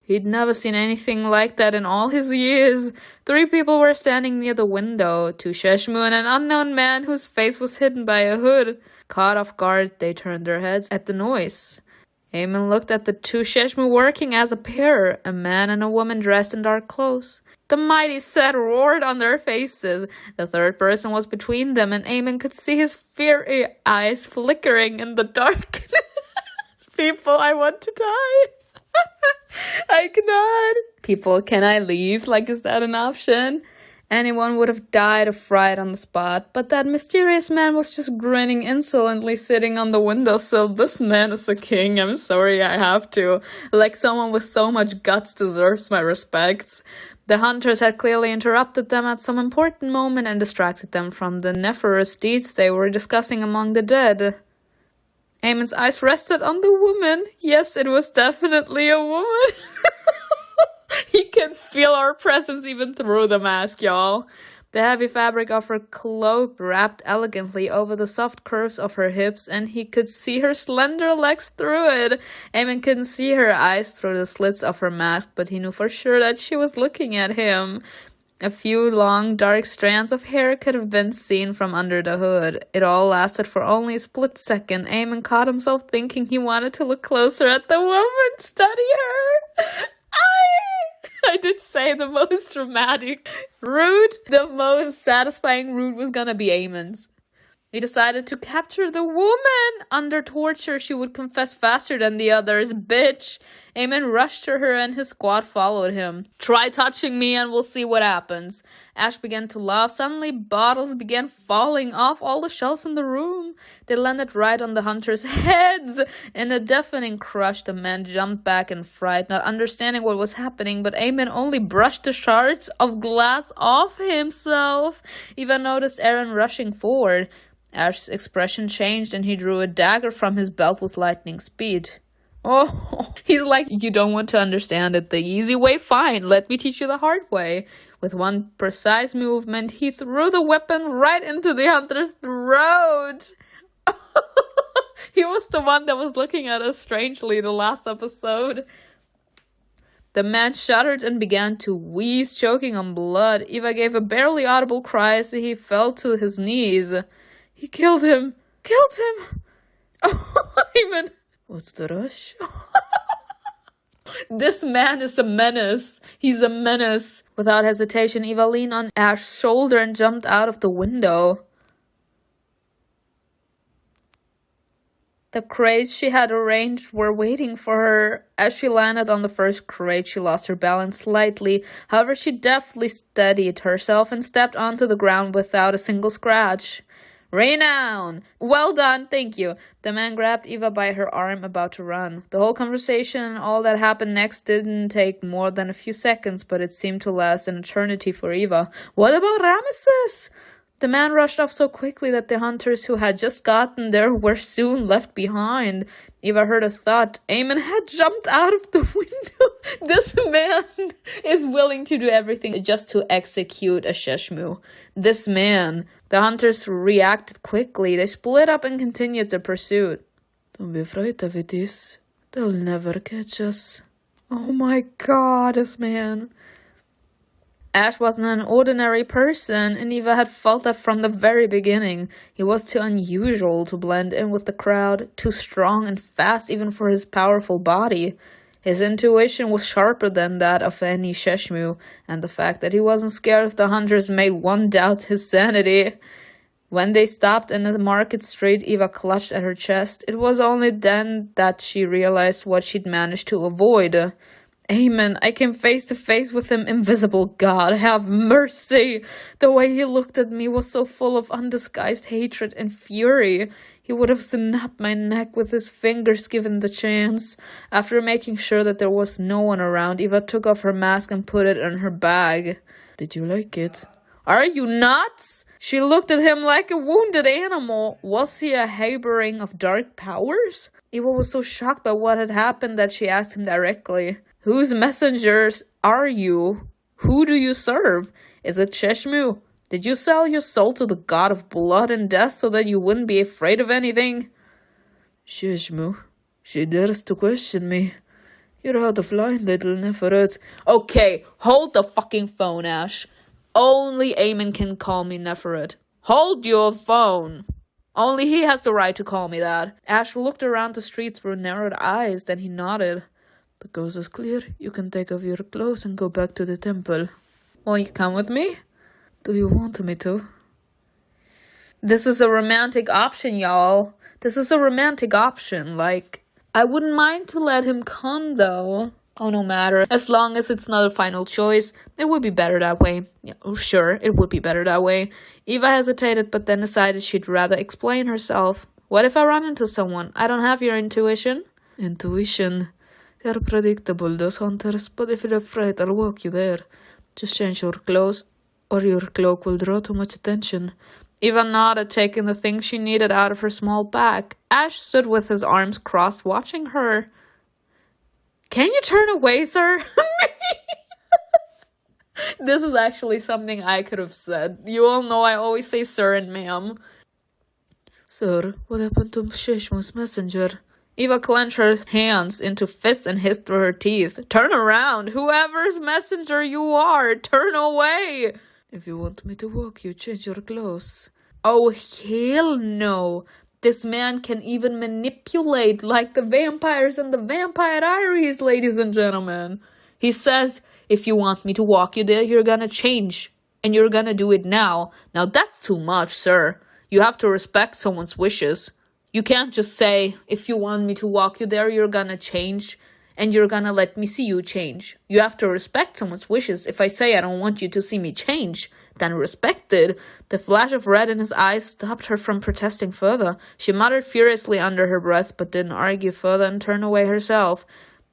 Speaker 1: He'd never seen anything like that in all his years. 3 people were standing near the window, 2 Sheshmu and an unknown man whose face was hidden by a hood. Caught off guard, they turned their heads at the noise. Eamon looked at the 2 Sheshmu working as a pair, a man and a woman dressed in dark clothes. The mighty set roared on their faces. The third person was between them, and Eamon could see his fiery eyes flickering in the darkness. People, I want to die. I cannot. People, can I leave? Like, is that an option? Anyone would have died of fright on the spot, but that mysterious man was just grinning insolently sitting on the windowsill. This man is a king, I'm sorry I have to. Like someone with so much guts deserves my respects. The hunters had clearly interrupted them at some important moment and distracted them from the nefarious deeds they were discussing among the dead. Eamon's eyes rested on the woman. Yes, it was definitely a woman. He can feel our presence even through the mask, y'all. The heavy fabric of her cloak wrapped elegantly over the soft curves of her hips, and he could see her slender legs through it. Eamon couldn't see her eyes through the slits of her mask, but he knew for sure that she was looking at him. A few long, dark strands of hair could have been seen from under the hood. It all lasted for only a split second. Eamon caught himself thinking he wanted to look closer at the woman, study her. I did say the most dramatic route. The most satisfying route was gonna be Eamon's. He decided to capture the woman. Under torture, she would confess faster than the others. Bitch. Eamon rushed to her and his squad followed him. Try touching me and we'll see what happens. Ash began to laugh. Suddenly, bottles began falling off all the shelves in the room. They landed right on the hunters' heads. In a deafening crush, the man jumped back in fright, not understanding what was happening, but Eamon only brushed the shards of glass off himself. Eva noticed Aaron rushing forward. Ash's expression changed and he drew a dagger from his belt with lightning speed. Oh, he's like, you don't want to understand it the easy way? Fine, let me teach you the hard way. With one precise movement, he threw the weapon right into the hunter's throat. He was the one that was looking at us strangely the last episode. The man shuddered and began to wheeze, choking on blood. Eva gave a barely audible cry as he fell to his knees. He killed him! Killed him! Oh, Eamon! What's the rush? This man is a menace. He's a menace. Without hesitation, Eva leaned on Ash's shoulder and jumped out of the window. The crates she had arranged were waiting for her. As she landed on the first crate, she lost her balance slightly. However, she deftly steadied herself and stepped onto the ground without a single scratch. Renown! Well done, thank you. The man grabbed Eva by her arm, about to run. The whole conversation and all that happened next didn't take more than a few seconds, but it seemed to last an eternity for Eva. What about Ramesses? The man rushed off so quickly that the hunters who had just gotten there were soon left behind. Eva heard a thud. Eamon had jumped out of the window. This man is willing to do everything just to execute a Sheshmu. This man. The hunters reacted quickly. They split up and continued the pursuit. Don't be afraid of it, is. They'll never catch us. Oh my god, this man. Ash wasn't an ordinary person, and Eva had felt that from the very beginning. He was too unusual to blend in with the crowd, too strong and fast even for his powerful body. His intuition was sharper than that of any Sheshmu, and the fact that he wasn't scared of the hunters made one doubt his sanity. When they stopped in the market street, Eva clutched at her chest. It was only then that she realized what she'd managed to avoid. Eamon, I came face to face with him, invisible God, have mercy! The way he looked at me was so full of undisguised hatred and fury. He would have snapped my neck with his fingers given the chance. After making sure that there was no one around, Eva took off her mask and put it in her bag. Did you like it? Are you nuts? She looked at him like a wounded animal. Was he a harboring of dark powers? Eva was so shocked by what had happened that she asked him directly. Whose messengers are you? Who do you serve? Is it Sheshmu? Did you sell your soul to the god of blood and death so that you wouldn't be afraid of anything? Sheshmu, she dares to question me. You're out of line, little Neferet. Okay, hold the fucking phone, Ash. Only Eamon can call me Neferet. Hold your phone. Only he has the right to call me that. Ash looked around the street through narrowed eyes, then he nodded. The coast is clear. You can take off your clothes and go back to the temple. Will you come with me? Do you want me to? This is a romantic option, y'all. This is a romantic option. Like, I wouldn't mind to let him come, though. Oh, no matter. As long as it's not a final choice, it would be better that way. Yeah, oh, sure, it would be better that way. Eva hesitated, but then decided she'd rather explain herself. What if I run into someone? I don't have your intuition.
Speaker 2: Intuition? They're predictable, those hunters, but if you're afraid, I'll walk you there. Just change your clothes, or your cloak will draw too much attention.
Speaker 1: Eva nodded, taking the things she needed out of her small bag. Ash stood with his arms crossed, watching her. Can you turn away, sir? This is actually something I could have said. You all know I always say sir and ma'am.
Speaker 2: Sir, what happened to Shishmu's messenger?
Speaker 1: Eva clenched her hands into fists and hissed through her teeth. Turn around! Whoever's messenger you are, turn away!
Speaker 2: If you want me to walk you, change your clothes.
Speaker 1: Oh, hell no! This man can even manipulate like the vampires in the Vampire Diaries, ladies and gentlemen. He says, if you want me to walk you there, you're gonna change. And you're gonna do it now. Now that's too much, sir. You have to respect someone's wishes. You can't just say, if you want me to walk you there, you're gonna change. And you're gonna let me see you change. You have to respect someone's wishes. If I say I don't want you to see me change, then respect it. The flash of red in his eyes stopped her from protesting further. She muttered furiously under her breath, but didn't argue further and turned away herself.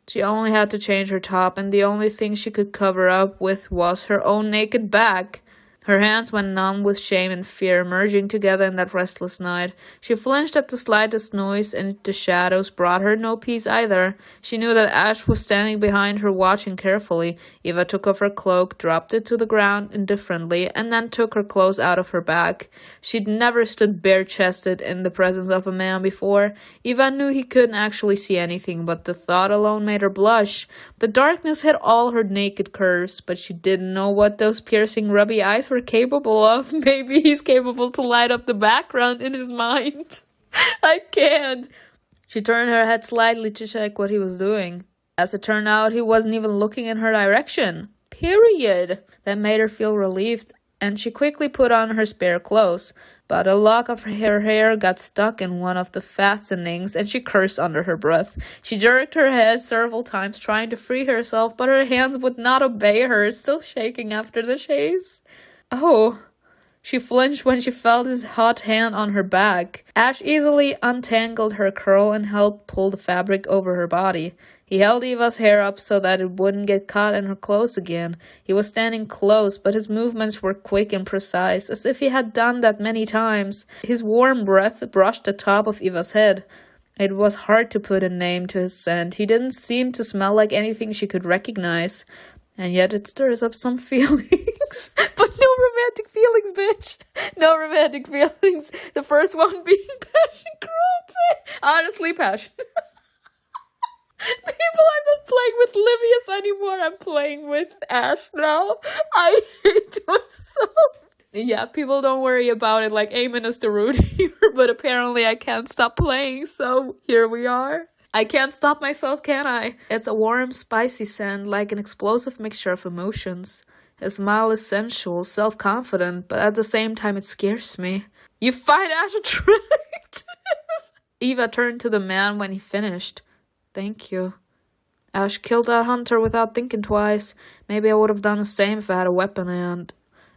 Speaker 1: She only had to change her top, and the only thing she could cover up with was her own naked back. Her hands went numb with shame and fear merging together in that restless night. She flinched at the slightest noise, and the shadows brought her no peace either. She knew that Ash was standing behind her, watching carefully. Eva took off her cloak, dropped it to the ground indifferently, and then took her clothes out of her bag. She'd never stood bare-chested in the presence of a man before. Eva knew he couldn't actually see anything, but the thought alone made her blush. The darkness hid all her naked curves, but she didn't know what those piercing, rubby eyes were capable of. Maybe he's capable to light up the background in his mind. I can't. She turned her head slightly to check what he was doing. As it turned out, he wasn't even looking in her direction. Period. That made her feel relieved, and she quickly put on her spare clothes. But a lock of her hair got stuck in one of the fastenings, and she cursed under her breath. She jerked her head several times, trying to free herself, but her hands would not obey her, still shaking after the chase. Oh. She flinched when she felt his hot hand on her back. Ash easily untangled her curl and helped pull the fabric over her body. He held Eva's hair up so that it wouldn't get caught in her clothes again. He was standing close, but his movements were quick and precise, as if he had done that many times. His warm breath brushed the top of Eva's head. It was hard to put a name to his scent. He didn't seem to smell like anything she could recognize. And yet it stirs up some feelings. But no romantic feelings, bitch. No romantic feelings. The first one being passion, cruelty. Honestly, passion. People, I'm not playing with Livius anymore. I'm playing with Ash now. I hate myself. Yeah, people don't worry about it like Eamon is the root here. But apparently I can't stop playing, so here we are. I can't stop myself, can I? It's a warm, spicy scent, like an explosive mixture of emotions. His smile is sensual, self-confident, but at the same time it scares me. You find Ash attractive? Eva turned to the man when he finished. Thank you. Ash killed that hunter without thinking twice. Maybe I would have done the same if I had a weapon and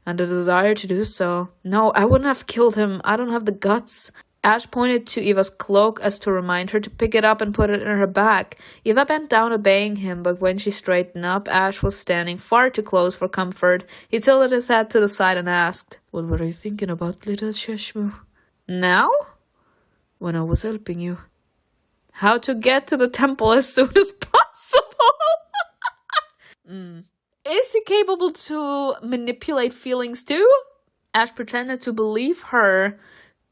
Speaker 1: the desire to do so. No, I wouldn't have killed him. I don't have the guts. Ash pointed to Eva's cloak as to remind her to pick it up and put it in her bag. Eva bent down, obeying him, but when she straightened up, Ash was standing far too close for comfort. He tilted his head to the side and asked,
Speaker 2: What were you thinking about, little Shishmu?
Speaker 1: Now?
Speaker 2: When I was helping you.
Speaker 1: How to get to the temple as soon as possible. Is he capable to manipulate feelings too? Ash pretended to believe her.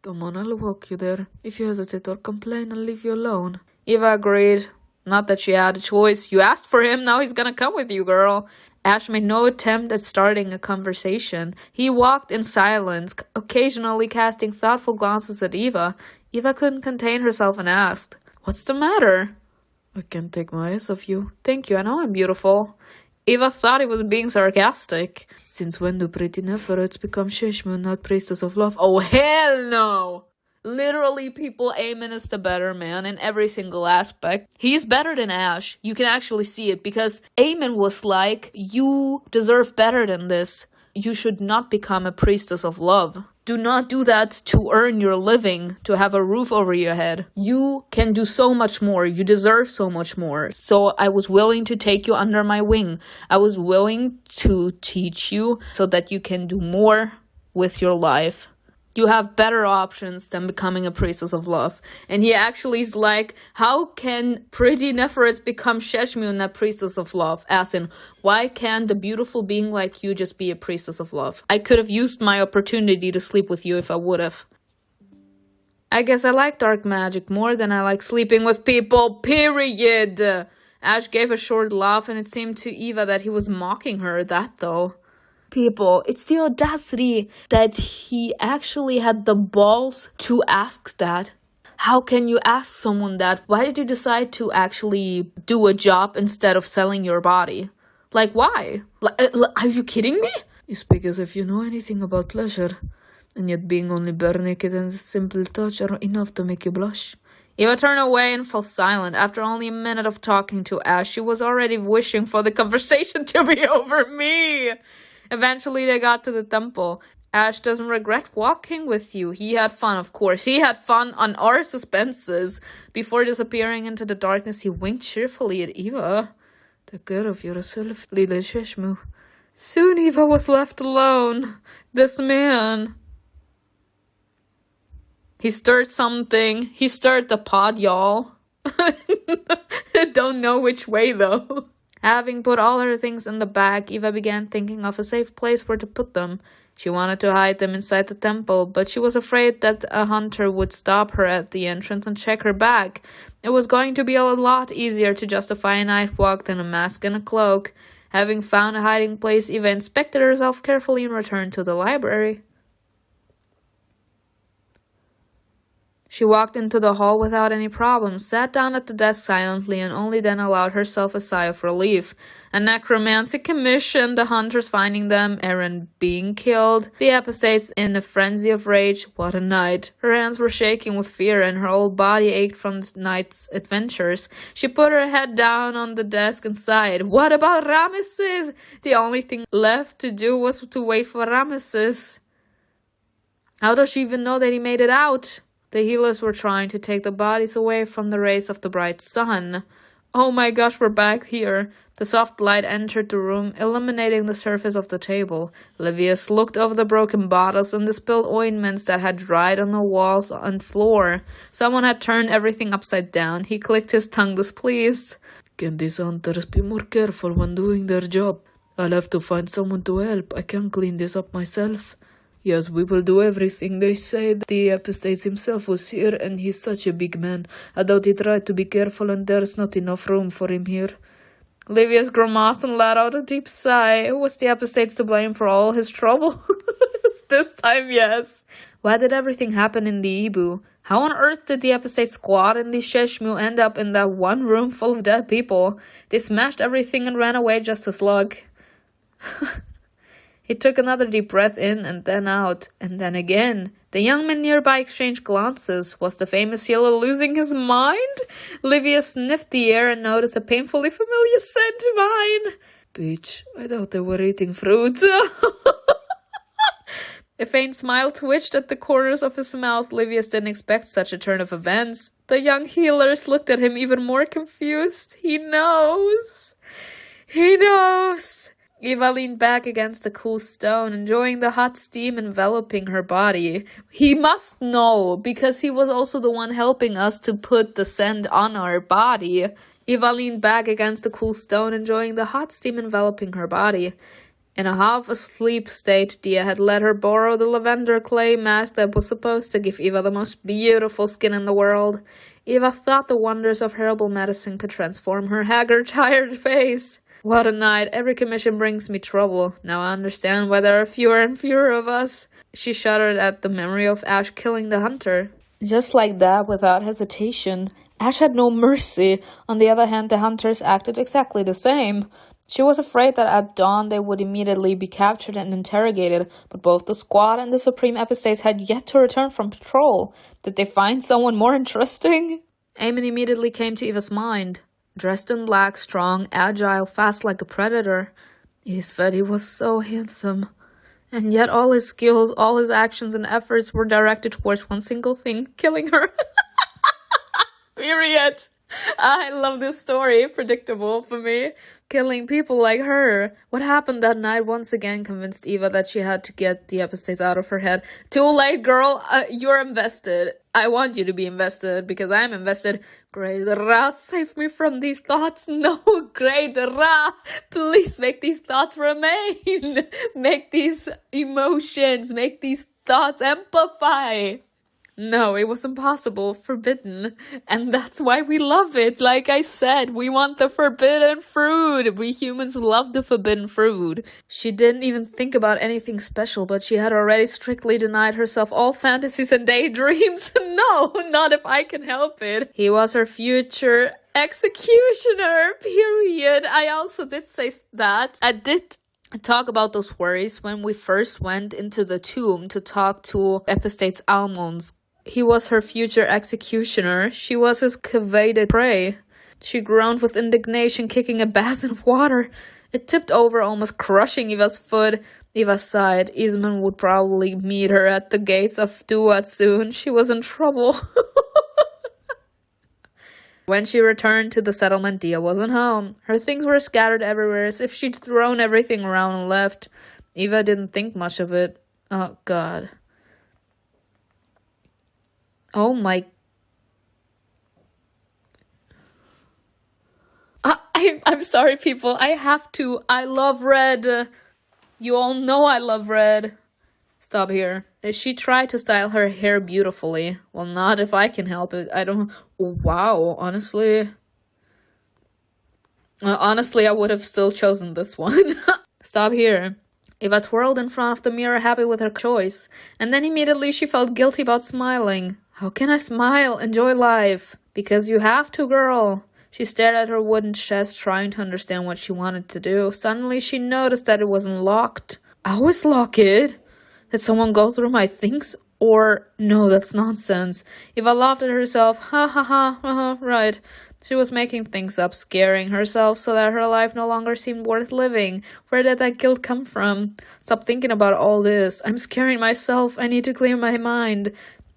Speaker 2: Come on, I'll walk you there. If you hesitate or complain, I'll leave you alone.
Speaker 1: Eva agreed. Not that she had a choice. You asked for him, now he's gonna come with you, girl. Ash made no attempt at starting a conversation. He walked in silence, occasionally casting thoughtful glances at Eva. Eva couldn't contain herself and asked, What's the matter?
Speaker 2: I can't take my eyes off you.
Speaker 1: Thank you, I know I'm beautiful. Eva thought he was being sarcastic.
Speaker 2: Since when do pretty Nephirites become Shishmu, not priestess of love?
Speaker 1: Oh, hell no! Literally, people, Eamon is the better man in every single aspect. He's better than Ash. You can actually see it because Eamon was like, you deserve better than this. You should not become a priestess of love. Do not do that to earn your living, to have a roof over your head. You can do so much more. You deserve so much more. So I was willing to take you under my wing. I was willing to teach you so that you can do more with your life. You have better options than becoming a priestess of love. And he actually is like, how can pretty Nephirites become Sheshmu and a priestess of love? As in, why can't a beautiful being like you just be a priestess of love? I could have used my opportunity to sleep with you if I would have. I guess I like dark magic more than I like sleeping with people, period. Ash gave a short laugh and it seemed to Eva that he was mocking her, that though. People, it's the audacity that he actually had the balls to ask that. How can you ask someone that? Why did you decide to actually do a job instead of selling your body? Like, why? Are you kidding me?
Speaker 2: You speak as if you know anything about pleasure, and yet being only bare naked and a simple touch are enough to make you blush.
Speaker 1: Eva turned away and fell silent. After only a minute of talking to Ash, she was already wishing for the conversation to be over me. Eventually, they got to the temple. Ash doesn't regret walking with you. He had fun, of course. He had fun on our suspenses. Before disappearing into the darkness, he winked cheerfully at Eva.
Speaker 2: Take care of yourself, little Sheshmu.
Speaker 1: Soon Eva was left alone. This man. He stirred something. He stirred the pot, y'all. Don't know which way, though. Having put all her things in the bag, Eva began thinking of a safe place where to put them. She wanted to hide them inside the temple, but she was afraid that a hunter would stop her at the entrance and check her bag. It was going to be a lot easier to justify a night walk than a mask and a cloak. Having found a hiding place, Eva inspected herself carefully and returned to the library. She walked into the hall without any problems, sat down at the desk silently, and only then allowed herself a sigh of relief. A necromantic commission, the hunters finding them, Aaron being killed, the Epistates in a frenzy of rage. What a night. Her hands were shaking with fear, and her whole body ached from the night's adventures. She put her head down on the desk and sighed. What about Ramesses? The only thing left to do was to wait for Ramesses. How does she even know that he made it out? The healers were trying to take the bodies away from the rays of the bright sun. Oh my gosh, we're back here. The soft light entered the room, illuminating the surface of the table. Livius looked over the broken bottles and the spilled ointments that had dried on the walls and floor. Someone had turned everything upside down. He clicked his tongue displeased.
Speaker 2: Can these hunters be more careful when doing their job? I'll have to find someone to help. I can't clean this up myself. Yes, we will do everything they say. The Epistates himself was here, and he's such a big man. I doubt he tried to be careful, and there's not enough room for him here.
Speaker 1: Livius grimaced and let out a deep sigh. Was the Epistates to blame for all his trouble? This time, yes. Why did everything happen in the Ibu? How on earth did the Epistate squad and the Sheshmu end up in that one room full of dead people? They smashed everything and ran away just as luck. He took another deep breath in and then out, and then again. The young men nearby exchanged glances. Was the famous healer losing his mind? Livia sniffed the air and noticed a painfully familiar scent to mine.
Speaker 2: Peach, I thought they were eating fruit.
Speaker 1: A faint smile twitched at the corners of his mouth. Livius didn't expect such a turn of events. The young healers looked at him even more confused. He knows. He knows. Eva leaned back against the cool stone, enjoying the hot steam enveloping her body. He must know, because he was also the one helping us to put the scent on our body. Eva leaned back against the cool stone, enjoying the hot steam enveloping her body. In a half-asleep state, Dia had let her borrow the lavender clay mask that was supposed to give Eva the most beautiful skin in the world. Eva thought the wonders of herbal medicine could transform her haggard, tired face. What a night. Every commission brings me trouble. Now I understand why there are fewer and fewer of us. She shuddered at the memory of Ash killing the hunter. Just like that, without hesitation. Ash had no mercy. On the other hand, the hunters acted exactly the same. She was afraid that at dawn they would immediately be captured and interrogated, but both the squad and the Supreme Epistates had yet to return from patrol. Did they find someone more interesting? Eamon immediately came to Eva's mind. Dressed in black, strong, agile, fast like a predator. Isfedi was so handsome. And yet all his skills, all his actions and efforts were directed towards one single thing, killing her. Period. I love this story. Predictable for me. Killing people like her. What happened that night once again convinced Eva that she had to get the Epistates out of her head. Too late, girl. You're invested. I want you to be invested because I'm invested. Great Ra, save me from these thoughts. No, Great Ra, please make these thoughts remain. Make these emotions, make these thoughts amplify. No, it was impossible, forbidden, and that's why we love it. Like I said, we want the forbidden fruit. We humans love the forbidden fruit. She didn't even think about anything special, but she had already strictly denied herself all fantasies and daydreams. No, not if I can help it. He was her future executioner, period. I also did say that. I did talk about those worries when we first went into the tomb to talk to Epistates Almonds. He was her future executioner. She was his coveted prey. She groaned with indignation, kicking a basin of water. It tipped over, almost crushing Eva's foot. Eva sighed. Isman would probably meet her at the gates of Duat soon. She was in trouble. When she returned to the settlement, Dia wasn't home. Her things were scattered everywhere, as if she'd thrown everything around and left. Eva didn't think much of it. Oh, God. Oh, my... I'm sorry, people. I have to. I love red. You all know I love red. Stop here. She tried to style her hair beautifully. Well, not if I can help it. I don't... Wow, honestly... honestly, I would have still chosen this one. Stop here. Eva twirled in front of the mirror, happy with her choice. And then immediately she felt guilty about smiling. How can I smile? Enjoy life. Because you have to, girl. She stared at her wooden chest, trying to understand what she wanted to do. Suddenly, she noticed that it wasn't locked. I always lock it. Did someone go through my things? Or, no, that's nonsense. Eva laughed at herself. Ha ha ha, right. She was making things up, scaring herself so that her life no longer seemed worth living. Where did that guilt come from? Stop thinking about all this. I'm scaring myself. I need to clear my mind.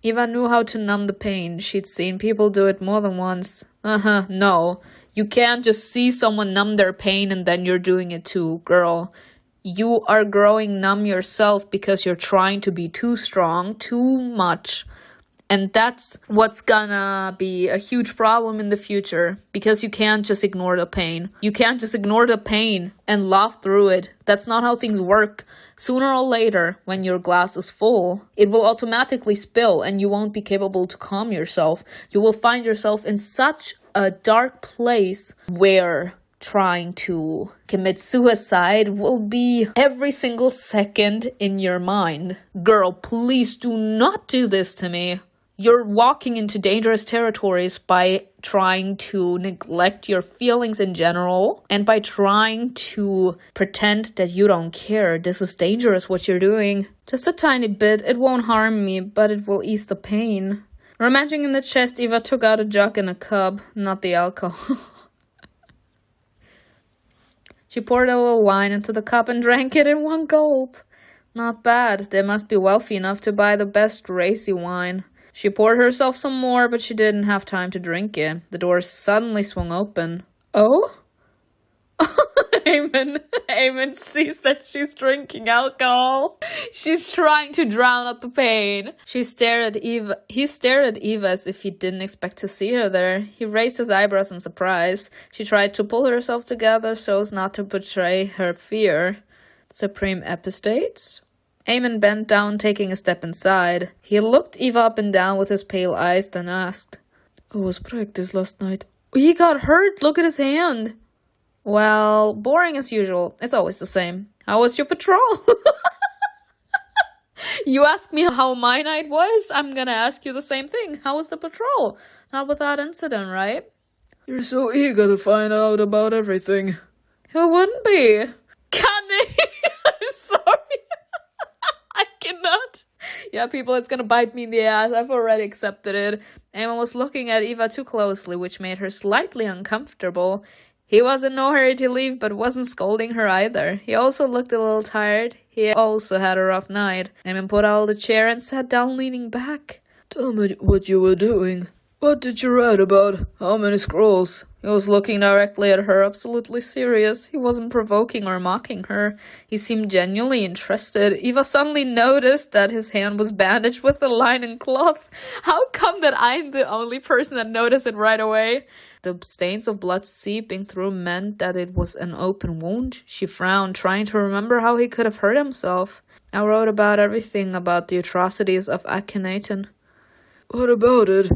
Speaker 1: Eva knew how to numb the pain. She'd seen people do it more than once. No. You can't just see someone numb their pain and then you're doing it too, girl. You are growing numb yourself because you're trying to be too strong, too much. And that's what's gonna be a huge problem in the future. Because you can't just ignore the pain. You can't just ignore the pain and laugh through it. That's not how things work. Sooner or later, when your glass is full, it will automatically spill and you won't be capable to calm yourself. You will find yourself in such a dark place where trying to commit suicide will be every single second in your mind. Girl, please do not do this to me. You're walking into dangerous territories by trying to neglect your feelings in general and by trying to pretend that you don't care. This is dangerous what you're doing. Just a tiny bit. It won't harm me, but it will ease the pain. Rummaging in the chest, Eva took out a jug and a cup, not the alcohol. She poured a little wine into the cup and drank it in one gulp. Not bad. They must be wealthy enough to buy the best racy wine. She poured herself some more, but she didn't have time to drink it. The door suddenly swung open. Oh? Eamon sees that she's drinking alcohol. She's trying to drown out the pain. He stared at Eva as if he didn't expect to see her there. He raised his eyebrows in surprise. She tried to pull herself together so as not to betray her fear. Supreme Epistates? Eamon bent down, taking a step inside. He looked Eva up and down with his pale eyes, then asked, "I was practice last night." "He got hurt! Look at his hand!" "Well, boring as usual. It's always the same. How was your patrol?" You asked me how my night was? I'm gonna ask you the same thing. How was the patrol? Not without incident, right?
Speaker 2: You're so eager to find out about everything.
Speaker 1: Who wouldn't be? Can I'm sorry. I cannot. Yeah, people, it's gonna bite me in the ass. I've already accepted it. Emma was looking at Eva too closely, which made her slightly uncomfortable. He was in no hurry to leave, but wasn't scolding her either. He also looked a little tired. He also had a rough night. Eamon put out the chair and sat down, leaning back.
Speaker 2: Tell me what you were doing. What did you write about? How many scrolls?
Speaker 1: He was looking directly at her, absolutely serious. He wasn't provoking or mocking her. He seemed genuinely interested. Eva suddenly noticed that his hand was bandaged with a linen cloth. How come that I'm the only person that noticed it right away? The stains of blood seeping through meant that it was an open wound. She frowned, trying to remember how he could have hurt himself. I wrote about everything about the atrocities of Akhenaten.
Speaker 2: What about it?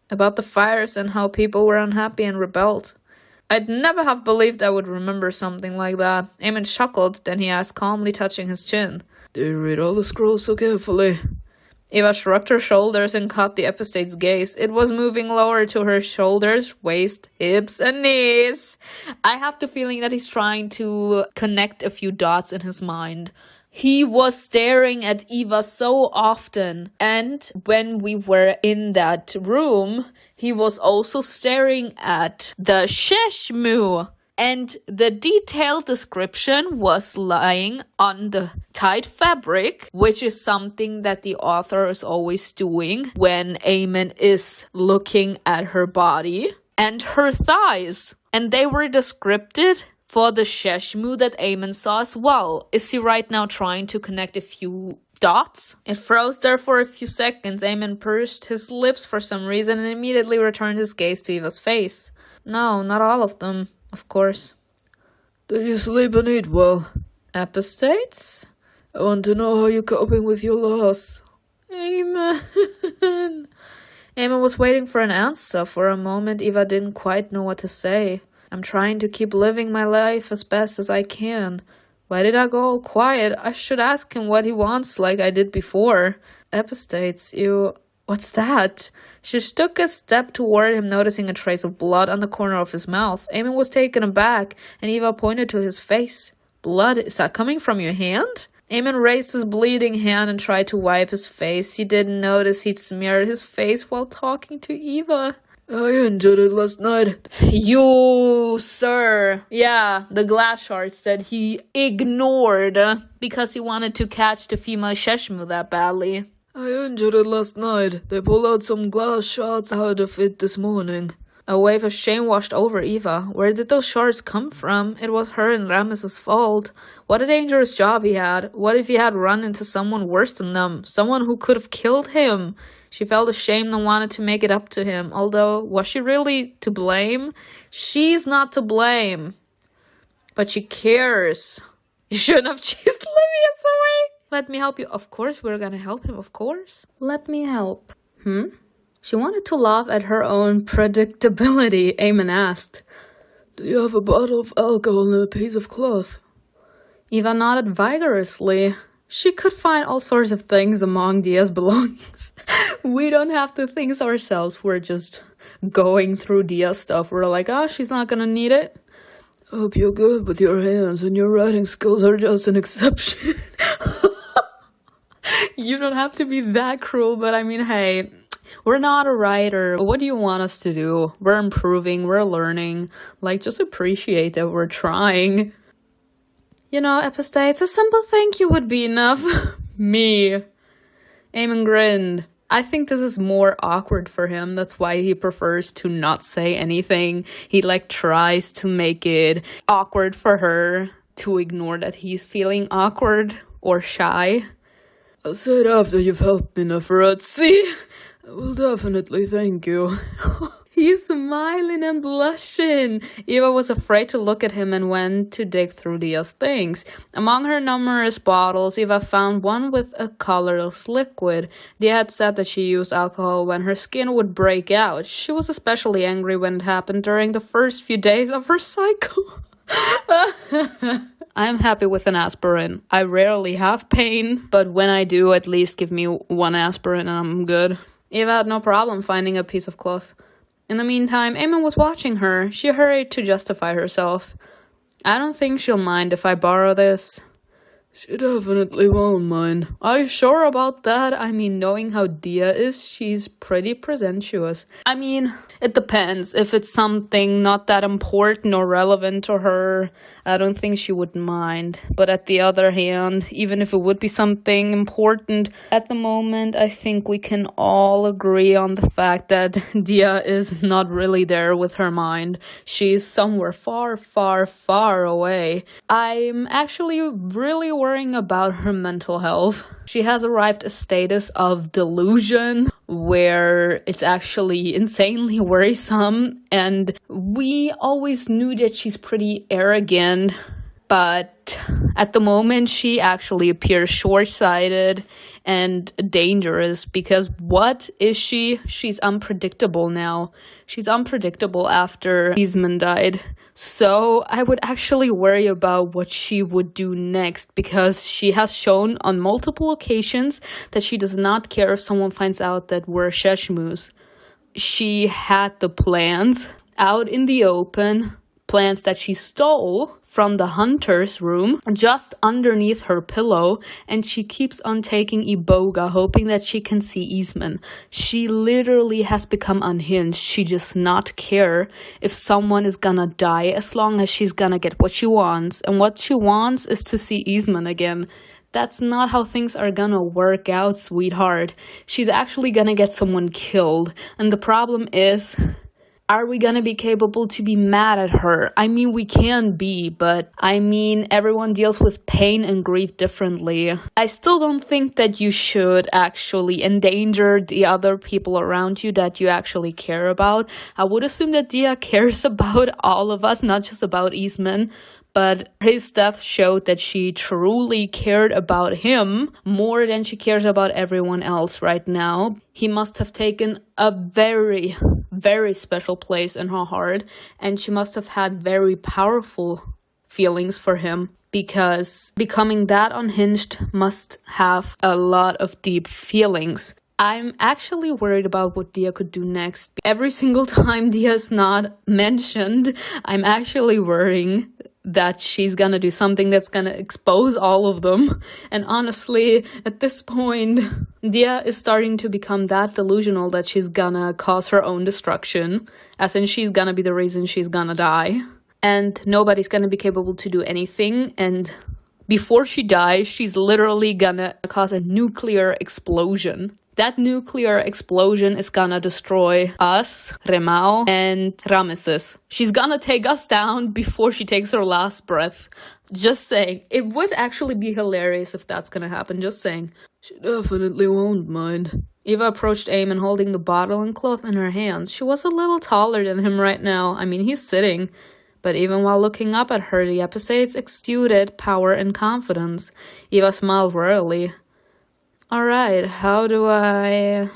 Speaker 1: About the fires and how people were unhappy and rebelled. I'd never have believed I would remember something like that. Eamon chuckled, then he asked, calmly touching his chin.
Speaker 2: Do you read all the scrolls so carefully?
Speaker 1: Eva shrugged her shoulders and caught the Epistate's gaze. It was moving lower to her shoulders, waist, hips, and knees. I have the feeling that he's trying to connect a few dots in his mind. He was staring at Eva so often, and when we were in that room, he was also staring at the Sheshmu. And the detailed description was lying on the tight fabric, which is something that the author is always doing when Eamon is looking at her body, and her thighs. And they were described for the Sheshmu that Eamon saw as well. Is he right now trying to connect a few dots? It froze there for a few seconds. Eamon pursed his lips for some reason and immediately returned his gaze to Eva's face. No, not all of them. Of course.
Speaker 2: Do you sleep and eat well?
Speaker 1: Epistates?
Speaker 2: I want to know how you're coping with your loss.
Speaker 1: Eamon. Eamon was waiting for an answer. For a moment, Eva didn't quite know what to say. I'm trying to keep living my life as best as I can. Why did I go all quiet? I should ask him what he wants like I did before. Epistates, What's that? She took a step toward him, noticing a trace of blood on the corner of his mouth. Eamon was taken aback, and Eva pointed to his face. Blood? Is that coming from your hand? Eamon raised his bleeding hand and tried to wipe his face. He didn't notice he'd smeared his face while talking to Eva.
Speaker 2: I injured it last night.
Speaker 1: You, sir. Yeah, the glass shards that he ignored because he wanted to catch the female Sheshmu that badly.
Speaker 2: I injured it last night. They pulled out some glass shards out of it this morning.
Speaker 1: A wave of shame washed over Eva. Where did those shards come from? It was her and Rames's fault. What a dangerous job he had. What if he had run into someone worse than them? Someone who could have killed him? She felt ashamed and wanted to make it up to him. Although, was she really to blame? She's not to blame. But she cares. You shouldn't have chased Livius away. Let me help you. Of course, we're gonna help him, of course. Let me help. She wanted to laugh at her own predictability. Eamon asked.
Speaker 2: Do you have a bottle of alcohol and a piece of cloth?
Speaker 1: Eva nodded vigorously. She could find all sorts of things among Dia's belongings. We don't have to think ourselves. We're just going through Dia's stuff. We're like, she's not gonna need it.
Speaker 2: Hope you're good with your hands and your writing skills are just an exception.
Speaker 1: You don't have to be that cruel, but I mean, hey, we're not a writer. What do you want us to do? We're improving, we're learning. Like, just appreciate that we're trying. You know, Epistates, a simple thank you would be enough. Me. Eamon grinned. I think this is more awkward for him. That's why he prefers to not say anything. He, tries to make it awkward for her to ignore that he's feeling awkward or shy.
Speaker 2: I'll say it after you've helped me, Neferetzi. I will definitely thank you.
Speaker 1: He's smiling and blushing. Eva was afraid to look at him and went to dig through Dia's things. Among her numerous bottles, Eva found one with a colorless liquid. Dia had said that she used alcohol when her skin would break out. She was especially angry when it happened during the first few days of her cycle. I'm happy with an aspirin. I rarely have pain, but when I do, at least give me one aspirin and I'm good. Eva had no problem finding a piece of cloth. In the meantime, Eamon was watching her. She hurried to justify herself. I don't think she'll mind if I borrow this.
Speaker 2: She definitely won't mind.
Speaker 1: Are you sure about that? I mean, knowing how Dia is, she's pretty presumptuous. I mean, it depends. If it's something not that important or relevant to her, I don't think she would mind. But at the other hand, even if it would be something important, at the moment, I think we can all agree on the fact that Dia is not really there with her mind. She's somewhere far, far, far away. I'm actually really worrying about her mental health. She has arrived a status of delusion where it's actually insanely worrisome, and we always knew that she's pretty arrogant, but at the moment she actually appears short-sighted and dangerous, because what is she? She's unpredictable now. She's unpredictable after Eastman died. So I would actually worry about what she would do next, because she has shown on multiple occasions that she does not care if someone finds out that we're Sheshmus. She had the plans out in the open, plans that she stole from the hunter's room just underneath her pillow, and she keeps on taking iboga, hoping that she can see Eastman. She literally has become unhinged. She does not care if someone is gonna die as long as she's gonna get what she wants, and what she wants is to see Eastman again. That's not how things are gonna work out, sweetheart. She's actually gonna get someone killed, and the problem is, are we gonna be capable to be mad at her? I mean, we can be, but I mean, everyone deals with pain and grief differently. I still don't think that you should actually endanger the other people around you that you actually care about. I would assume that Dia cares about all of us, not just about Eastman. But his death showed that she truly cared about him more than she cares about everyone else right now. He must have taken a very, very special place in her heart, and she must have had very powerful feelings for him, because becoming that unhinged must have a lot of deep feelings. I'm actually worried about what Dia could do next. Every single time Dia's not mentioned, I'm actually worrying that she's gonna do something that's gonna expose all of them. And honestly, at this point, Dia is starting to become that delusional that she's gonna cause her own destruction, as in she's gonna be the reason she's gonna die. And nobody's gonna be capable to do anything, and before she dies, she's literally gonna cause a nuclear explosion. That nuclear explosion is gonna destroy us, Remao, and Rameses. She's gonna take us down before she takes her last breath. Just saying. It would actually be hilarious if that's gonna happen. Just saying.
Speaker 2: She definitely won't mind.
Speaker 1: Eva approached Eamon holding the bottle and cloth in her hands. She was a little taller than him right now. I mean, he's sitting. But even while looking up at her, the Epistates exuded power and confidence. Eva smiled royally. Alright, how do I...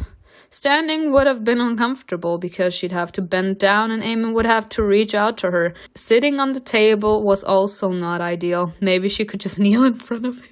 Speaker 1: Standing would have been uncomfortable because she'd have to bend down and Eamon would have to reach out to her. Sitting on the table was also not ideal. Maybe she could just kneel in front of him.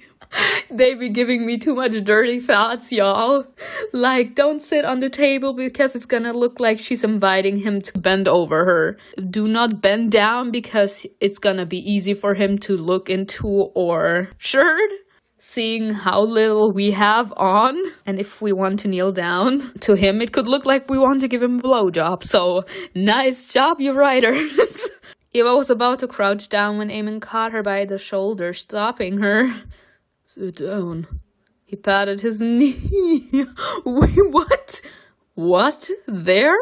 Speaker 1: They be giving me too much dirty thoughts, y'all. Like, don't sit on the table because it's gonna look like she's inviting him to bend over her. Do not bend down because it's gonna be easy for him to look into our shirt, seeing how little we have on. And if we want to kneel down to him, it could look like we want to give him a blowjob. So, nice job, you writers. Eva was about to crouch down when Eamon caught her by the shoulder, stopping her.
Speaker 2: Sit down.
Speaker 1: He patted his knee. Wait, what? What? There?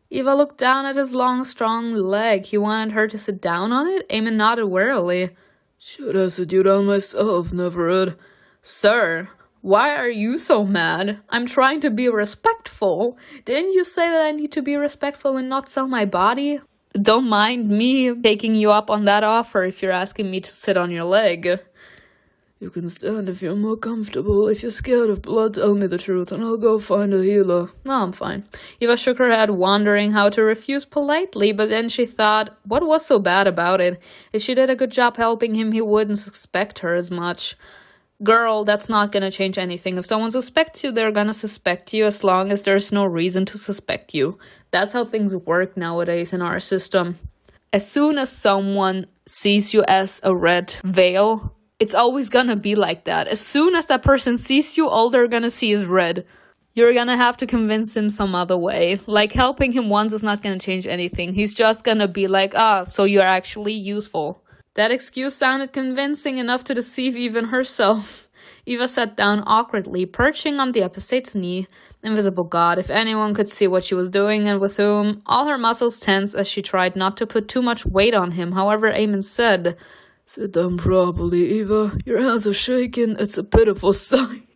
Speaker 1: Eva looked down at his long, strong leg. He wanted her to sit down on it? Eamon nodded warily.
Speaker 2: Should I sit you down myself, Neverett?
Speaker 1: Sir, why are you so mad? I'm trying to be respectful. Didn't you say that I need to be respectful and not sell my body? Don't mind me taking you up on that offer if you're asking me to sit on your leg.
Speaker 2: You can stand if you're more comfortable. If you're scared of blood, tell me the truth and I'll go find a healer.
Speaker 1: No, I'm fine. Eva shook her head, wondering how to refuse politely, but then she thought, what was so bad about it? If she did a good job helping him, he wouldn't suspect her as much. Girl, that's not gonna change anything. If someone suspects you, they're gonna suspect you as long as there's no reason to suspect you. That's how things work nowadays in our system. As soon as someone sees you as a red veil, it's always gonna be like that. As soon as that person sees you, all they're gonna see is red. You're gonna have to convince him some other way. Like, helping him once is not gonna change anything. He's just gonna be like, so you're actually useful. That excuse sounded convincing enough to deceive even herself. Eva sat down awkwardly, perching on the Epistate's knee. Invisible God, if anyone could see what she was doing and with whom. All her muscles tensed as she tried not to put too much weight on him. However, Eamon said,
Speaker 2: "Sit down properly, Eva. Your hands are shaking. It's a pitiful sight."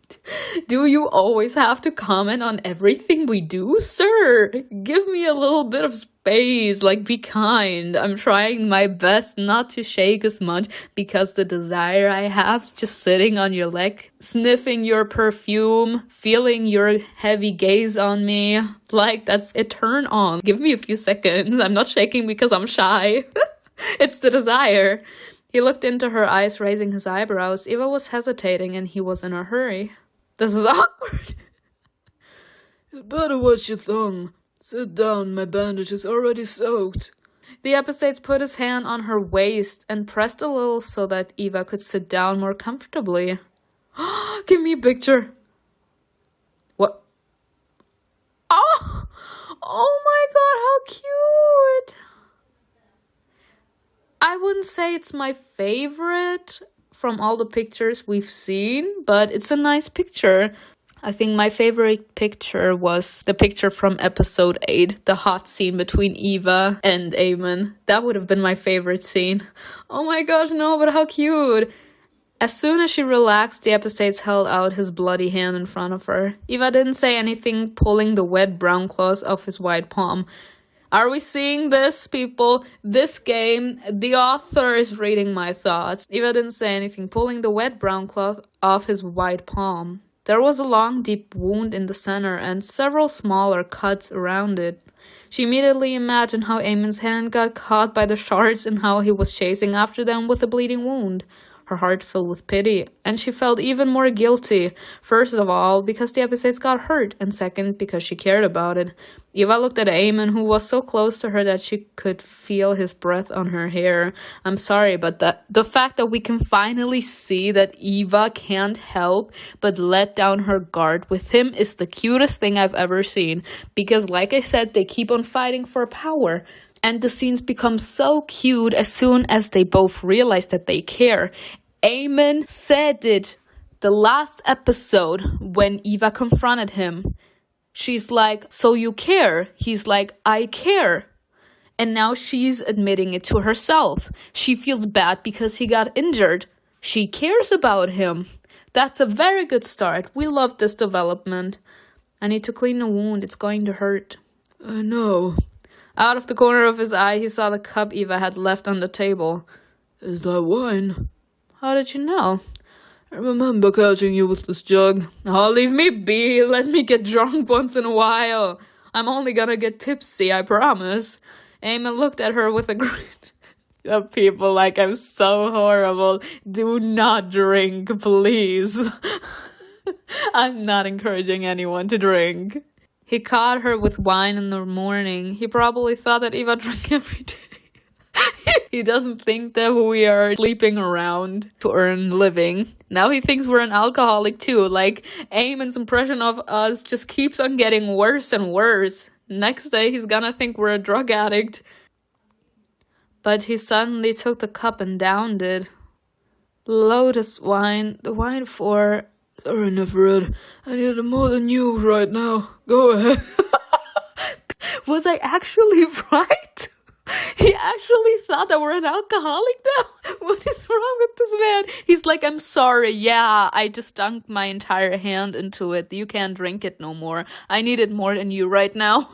Speaker 1: Do you always have to comment on everything we do, sir? Give me a little bit of space, like, be kind. I'm trying my best not to shake as much because the desire I have just sitting on your leg, sniffing your perfume, feeling your heavy gaze on me. Like, that's a turn on. Give me a few seconds. I'm not shaking because I'm shy. It's the desire. He looked into her eyes, raising his eyebrows. Eva was hesitating and he was in a hurry. This is awkward.
Speaker 2: You'd better watch your tongue. Sit down, my bandage is already soaked.
Speaker 1: The Epistates put his hand on her waist and pressed a little so that Eva could sit down more comfortably.
Speaker 2: Give me a picture.
Speaker 1: What? Oh my god, how cute! I wouldn't say it's my favorite from all the pictures we've seen, but it's a nice picture. I think my favorite picture was the picture from episode 8, the hot scene between Eva and Eamon. That would have been my favorite scene. Oh my gosh, no, but how cute! As soon as she relaxed, the Epistates held out his bloody hand in front of her. Eva didn't say anything, pulling the wet brown claws off his white palm. Are we seeing this, people? This game, the author is reading my thoughts. Eva didn't say anything, pulling the wet brown cloth off his white palm. There was a long, deep wound in the center and several smaller cuts around it. She immediately imagined how Eamon's hand got caught by the shards and how he was chasing after them with a bleeding wound. Her heart filled with pity, and she felt even more guilty. First of all, because the Epistates got hurt, and second, because she cared about it. Eva looked at Eamon, who was so close to her that she could feel his breath on her hair. I'm sorry, but the fact that we can finally see that Eva can't help but let down her guard with him is the cutest thing I've ever seen. Because, like I said, they keep on fighting for power. And the scenes become so cute as soon as they both realize that they care. Eamon said it the last episode when Eva confronted him. She's like, "So you care?" He's like, "I care." And now she's admitting it to herself. She feels bad because he got injured. She cares about him. That's a very good start. We love this development. I need to clean the wound. It's going to hurt.
Speaker 2: I know.
Speaker 1: Out of the corner of his eye, he saw the cup Eva had left on the table.
Speaker 2: Is that wine?
Speaker 1: How did you know?
Speaker 2: I remember catching you with this jug.
Speaker 1: Oh, leave me be. Let me get drunk once in a while. I'm only gonna get tipsy, I promise. Eamon looked at her with a grin. People, like, I'm so horrible. Do not drink, please. I'm not encouraging anyone to drink. He caught her with wine in the morning. He probably thought that Eva drank every day. He doesn't think that we are sleeping around to earn living. Now he thinks we're an alcoholic too. Like, Eamon's impression of us just keeps on getting worse and worse. Next day he's gonna think we're a drug addict. But he suddenly took the cup and downed it. Lotus wine, the wine for...
Speaker 2: Sorry, Neferid. I need it more than you right now. Go ahead.
Speaker 1: Was I actually right? He actually thought that we're an alcoholic now? What is wrong with this man? He's like, I'm sorry, yeah, I just dunked my entire hand into it. You can't drink it no more. I need it more than you right now.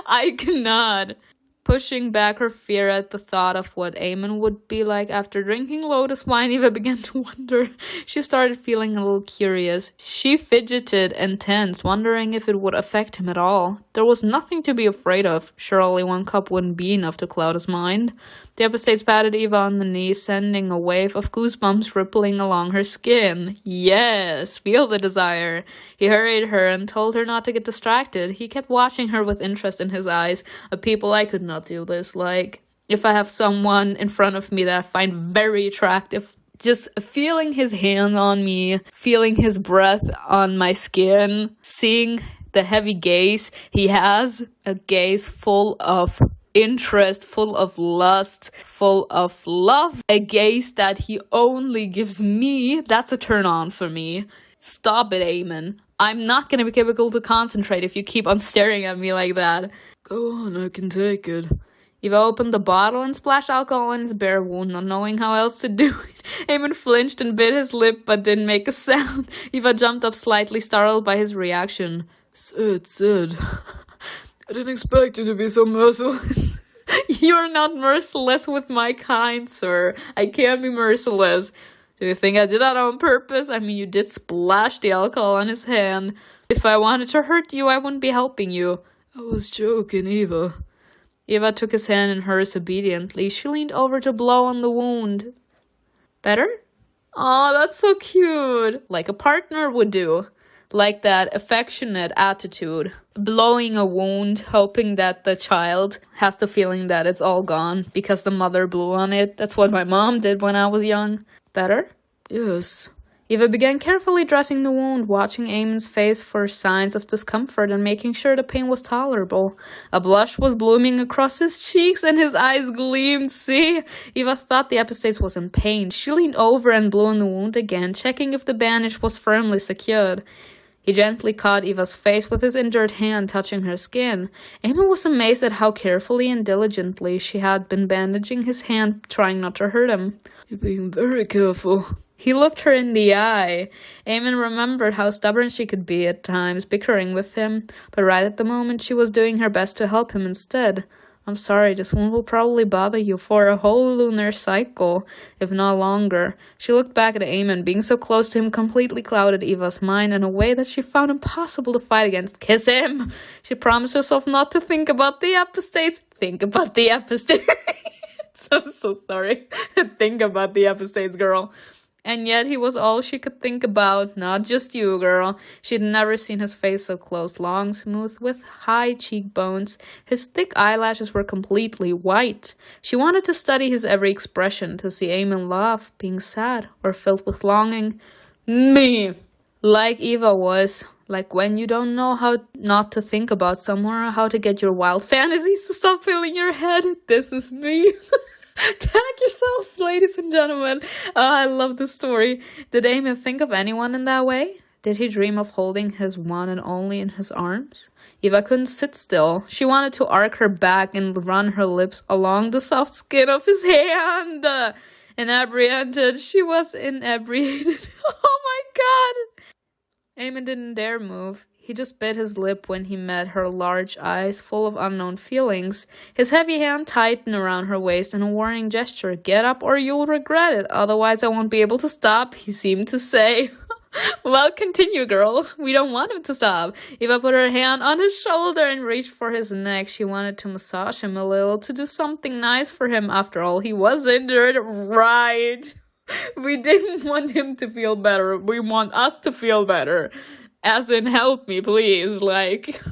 Speaker 1: I cannot. Pushing back her fear at the thought of what Eamon would be like after drinking lotus wine, Eva began to wonder. She started feeling a little curious. She fidgeted and tensed, wondering if it would affect him at all. There was nothing to be afraid of. Surely one cup wouldn't be enough to cloud his mind. The Epistates patted Eva on the knee, sending a wave of goosebumps rippling along her skin. Yes, feel the desire. He hurried her and told her not to get distracted. He kept watching her with interest in his eyes. A people, I could not do this. Like, if I have someone in front of me that I find very attractive, just feeling his hand on me, feeling his breath on my skin, seeing the heavy gaze he has, a gaze full of interest, full of lust, full of love, a gaze that he only gives me, that's a turn on for me. Stop it, Eamon. I'm not gonna be able to concentrate if you keep on staring at me like that.
Speaker 2: Go on, I can take it.
Speaker 1: Eva opened the bottle and splashed alcohol on his bare wound, not knowing how else to do it. Eamon flinched and bit his lip, but didn't make a sound. Eva jumped up slightly, startled by his reaction.
Speaker 2: Sid. I didn't expect you to be so merciless.
Speaker 1: You're not merciless with my kind, sir. I can't be merciless. Do you think I did that on purpose? I mean, you did splash the alcohol on his hand. If I wanted to hurt you, I wouldn't be helping you.
Speaker 2: I was joking, Eva.
Speaker 1: Eva took his hand in hers obediently. She leaned over to blow on the wound. Better? Aw, that's so cute. Like a partner would do. Like that affectionate attitude. Blowing a wound, hoping that the child has the feeling that it's all gone because the mother blew on it. That's what my mom did when I was young. Better?
Speaker 2: Yes.
Speaker 1: Eva began carefully dressing the wound, watching Eamon's face for signs of discomfort and making sure the pain was tolerable. A blush was blooming across his cheeks and his eyes gleamed. See? Eva thought the Epistates was in pain. She leaned over and blew on the wound again, checking if the bandage was firmly secured. He gently caught Eva's face with his injured hand, touching her skin. Eamon was amazed at how carefully and diligently she had been bandaging his hand, trying not to hurt him.
Speaker 2: You're being very careful.
Speaker 1: He looked her in the eye. Eamon remembered how stubborn she could be at times, bickering with him, but right at the moment she was doing her best to help him instead. I'm sorry, this wound will probably bother you for a whole lunar cycle, if not longer. She looked back at Eamon. Being so close to him completely clouded Eva's mind in a way that she found impossible to fight against. Kiss him! She promised herself not to think about the Epistates. Think about the Epistates. I'm so sorry. Think about the Epistates, girl. And yet he was all she could think about, not just you, girl. She'd never seen his face so close, long, smooth, with high cheekbones. His thick eyelashes were completely white. She wanted to study his every expression, to see Eamon laugh, being sad, or filled with longing. Me! Like Eva was. Like when you don't know how not to think about someone or how to get your wild fantasies to stop filling your head. This is me. Tag yourselves, ladies and gentlemen. I love this story. Did Eamon think of anyone in that way? Did he dream of holding his one and only in his arms? Eva couldn't sit still. She wanted to arc her back and run her lips along the soft skin of his hand. Inebriated. She was inebriated. Oh my god. Eamon didn't dare move. He just bit his lip when he met her large eyes full of unknown feelings. His heavy hand tightened around her waist in a warning gesture. Get up or you'll regret it, otherwise I won't be able to stop, he seemed to say. Well, continue, girl. We don't want him to stop. Eva put her hand on his shoulder and reached for his neck. She wanted to massage him a little, to do something nice for him. After all, he was injured. Right. We didn't want him to feel better. We want us to feel better. As in, help me, please, like...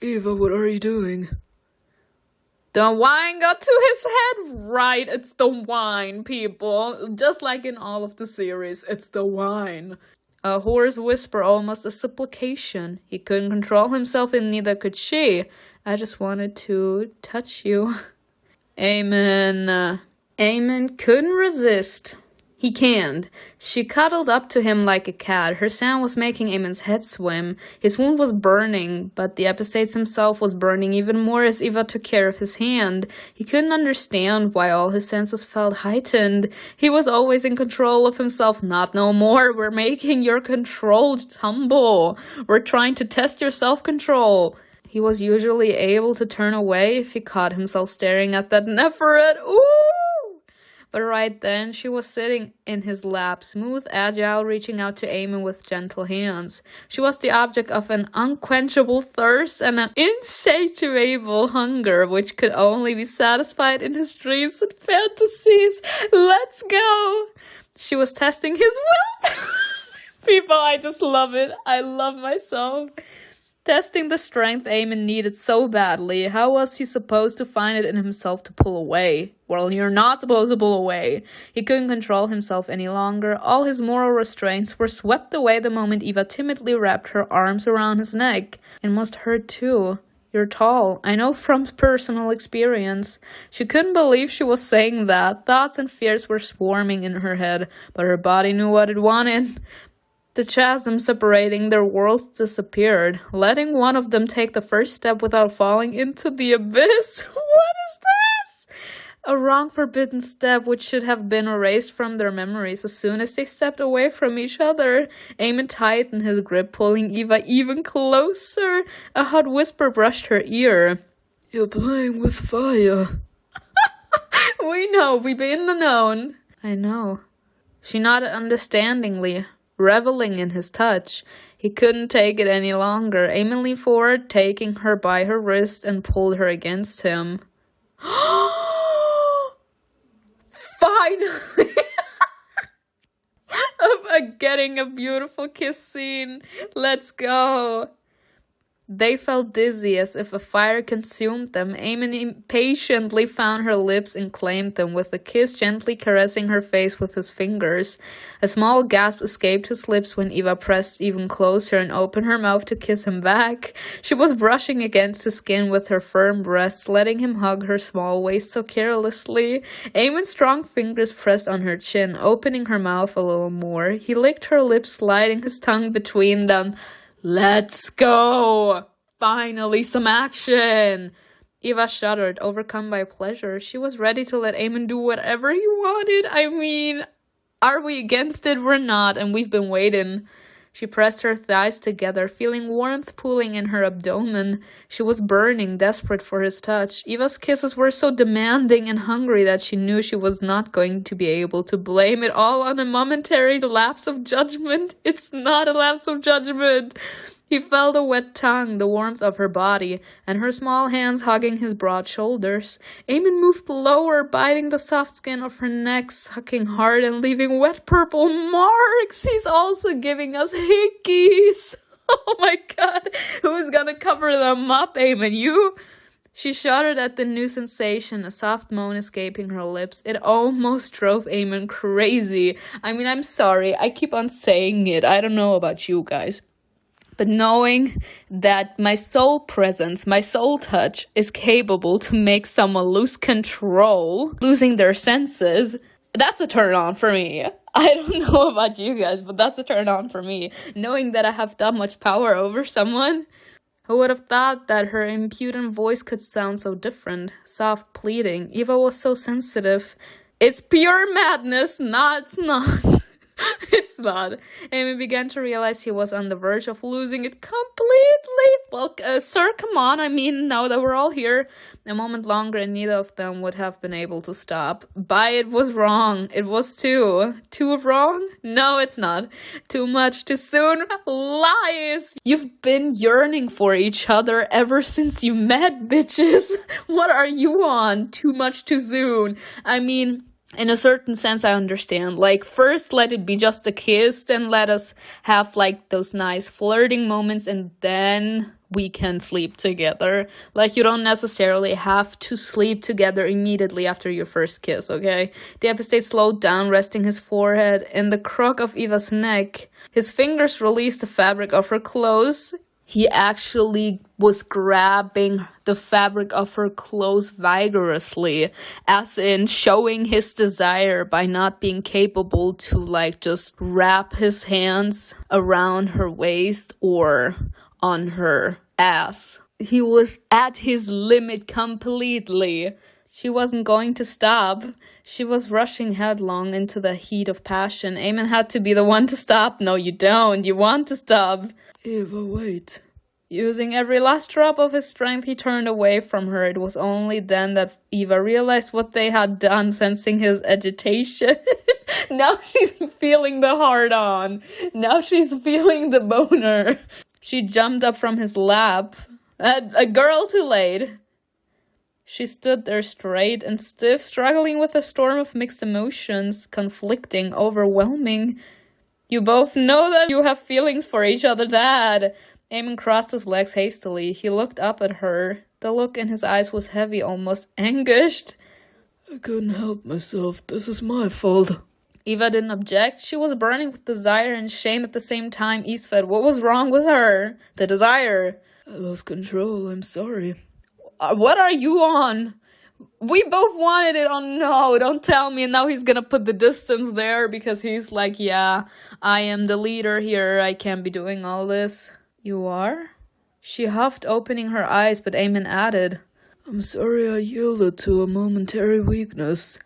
Speaker 2: Eva, what are you doing?
Speaker 1: The wine got to his head. Right, it's the wine, people. Just like in all of the series, it's the wine. A hoarse whisper, almost a supplication. He couldn't control himself and neither could she. I just wanted to touch you. Eamon. Eamon couldn't resist. He can't. She cuddled up to him like a cat. Her sound was making Eamon's head swim. His wound was burning, but the Epistates himself was burning even more as Eva took care of his hand. He couldn't understand why all his senses felt heightened. He was always in control of himself. Not no more. We're making your control tumble. We're trying to test your self-control. He was usually able to turn away if he caught himself staring at that Nepheret. Ooh! But right then, she was sitting in his lap, smooth, agile, reaching out to Eamon with gentle hands. She was the object of an unquenchable thirst and an insatiable hunger, which could only be satisfied in his dreams and fantasies. Let's go! She was testing his will. People, I just love it. I love myself. Testing the strength Eamon needed so badly, how was he supposed to find it in himself to pull away? Well, you're not supposed to pull away. He couldn't control himself any longer. All his moral restraints were swept away the moment Eva timidly wrapped her arms around his neck. It must hurt too. You're tall. I know from personal experience. She couldn't believe she was saying that. Thoughts and fears were swarming in her head, but her body knew what it wanted. The chasm separating their worlds disappeared, letting one of them take the first step without falling into the abyss. What is this? A wrong forbidden step which should have been erased from their memories as soon as they stepped away from each other. Eamon tightened his grip, pulling Eva even closer. A hot whisper brushed her ear.
Speaker 2: You're playing with fire.
Speaker 1: We know, we've been in the known. I know. She nodded understandingly, reveling in his touch. He couldn't take it any longer. Eamon leaned forward, taking her by her wrist, and pulled her against him. Finally! Getting a beautiful kiss scene. Let's go. They felt dizzy as if a fire consumed them. Eamon impatiently found her lips and claimed them with a kiss, gently caressing her face with his fingers. A small gasp escaped his lips when Eva pressed even closer and opened her mouth to kiss him back. She was brushing against his skin with her firm breasts, letting him hug her small waist so carelessly. Eamon's strong fingers pressed on her chin, opening her mouth a little more. He licked her lips, sliding his tongue between them. Let's go! Finally, some action! Eva shuddered, overcome by pleasure. She was ready to let Eamon do whatever he wanted. I mean, are we against it? We're not, and we've been waiting. She pressed her thighs together, feeling warmth pooling in her abdomen. She was burning, desperate for his touch. Eva's kisses were so demanding and hungry that she knew she was not going to be able to blame it all on a momentary lapse of judgment. It's not a lapse of judgment. He felt a wet tongue, the warmth of her body, and her small hands hugging his broad shoulders. Eamon moved lower, biting the soft skin of her neck, sucking hard and leaving wet purple marks. He's also giving us hickeys. Oh my god, who's gonna cover them up, Eamon? You? She shuddered at the new sensation, a soft moan escaping her lips. It almost drove Eamon crazy. I mean, I'm sorry, I keep on saying it. I don't know about you guys. But knowing that my soul presence, my soul touch is capable to make someone lose control, losing their senses, that's a turn on for me. I don't know about you guys, but that's a turn on for me. Knowing that I have that much power over someone. Who would have thought that her impudent voice could sound so different? Soft pleading. Eva was so sensitive. It's pure madness. No, it's not. It's not. Amy began to realize he was on the verge of losing it completely. Well, sir, come on. I mean, now that we're all here. A moment longer and neither of them would have been able to stop. It was wrong. It was too. Too wrong? No, it's not. Too much, too soon? Lies! You've been yearning for each other ever since you met, bitches. What are you on? Too much, too soon. I mean, in a certain sense, I understand. Like, first let it be just a kiss, then let us have, like, those nice flirting moments, and then we can sleep together. Like, you don't necessarily have to sleep together immediately after your first kiss, okay? The Epistate slowed down, resting his forehead in the crook of Eva's neck. His fingers released the fabric of her clothes. He actually was grabbing the fabric of her clothes vigorously, as in showing his desire by not being capable to, like, just wrap his hands around her waist or on her ass. He was at his limit completely. She wasn't going to stop. She was rushing headlong into the heat of passion. Eamon had to be the one to stop. No, you don't. You want to stop.
Speaker 2: Eva, wait.
Speaker 1: Using every last drop of his strength, he turned away from her. It was only then that Eva realized what they had done, sensing his agitation. Now she's feeling the hard-on. Now she's feeling the boner. She jumped up from his lap. A girl too late. She stood there straight and stiff, struggling with a storm of mixed emotions, conflicting, overwhelming. You both know that you have feelings for each other, Dad. Eamon crossed his legs hastily. He looked up at her. The look in his eyes was heavy, almost anguished.
Speaker 2: I couldn't help myself. This is my fault.
Speaker 1: Eva didn't object. She was burning with desire and shame at the same time. Isfed, what was wrong with her? The desire.
Speaker 2: I lost control. I'm sorry.
Speaker 1: What are you on? We both wanted it. Oh no, don't tell me. And now he's gonna put the distance there because he's like, yeah, I am the leader here. I can't be doing all this. You are? She huffed, opening her eyes, but Eamon added,
Speaker 2: I'm sorry I yielded to a momentary weakness.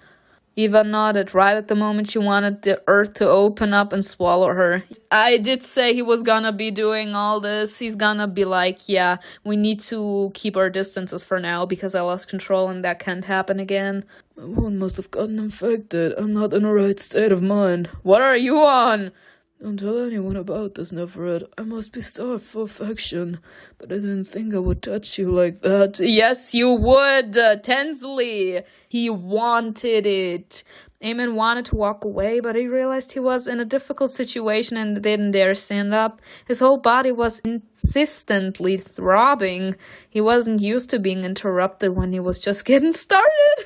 Speaker 1: Eva nodded. Right at the moment she wanted the earth to open up and swallow her. I did say he was gonna be doing all this. He's gonna be like, yeah, we need to keep our distances for now because I lost control and that can't happen again.
Speaker 2: My wound must have gotten infected. I'm not in the right state of mind.
Speaker 1: What are you on?
Speaker 2: Don't tell anyone about this, Neferret. I must be starved for affection, but I didn't think I would touch you like that.
Speaker 1: Yes, you would, tensely. He wanted it. Eamon wanted to walk away, but he realized he was in a difficult situation and didn't dare stand up. His whole body was insistently throbbing. He wasn't used to being interrupted when he was just getting started.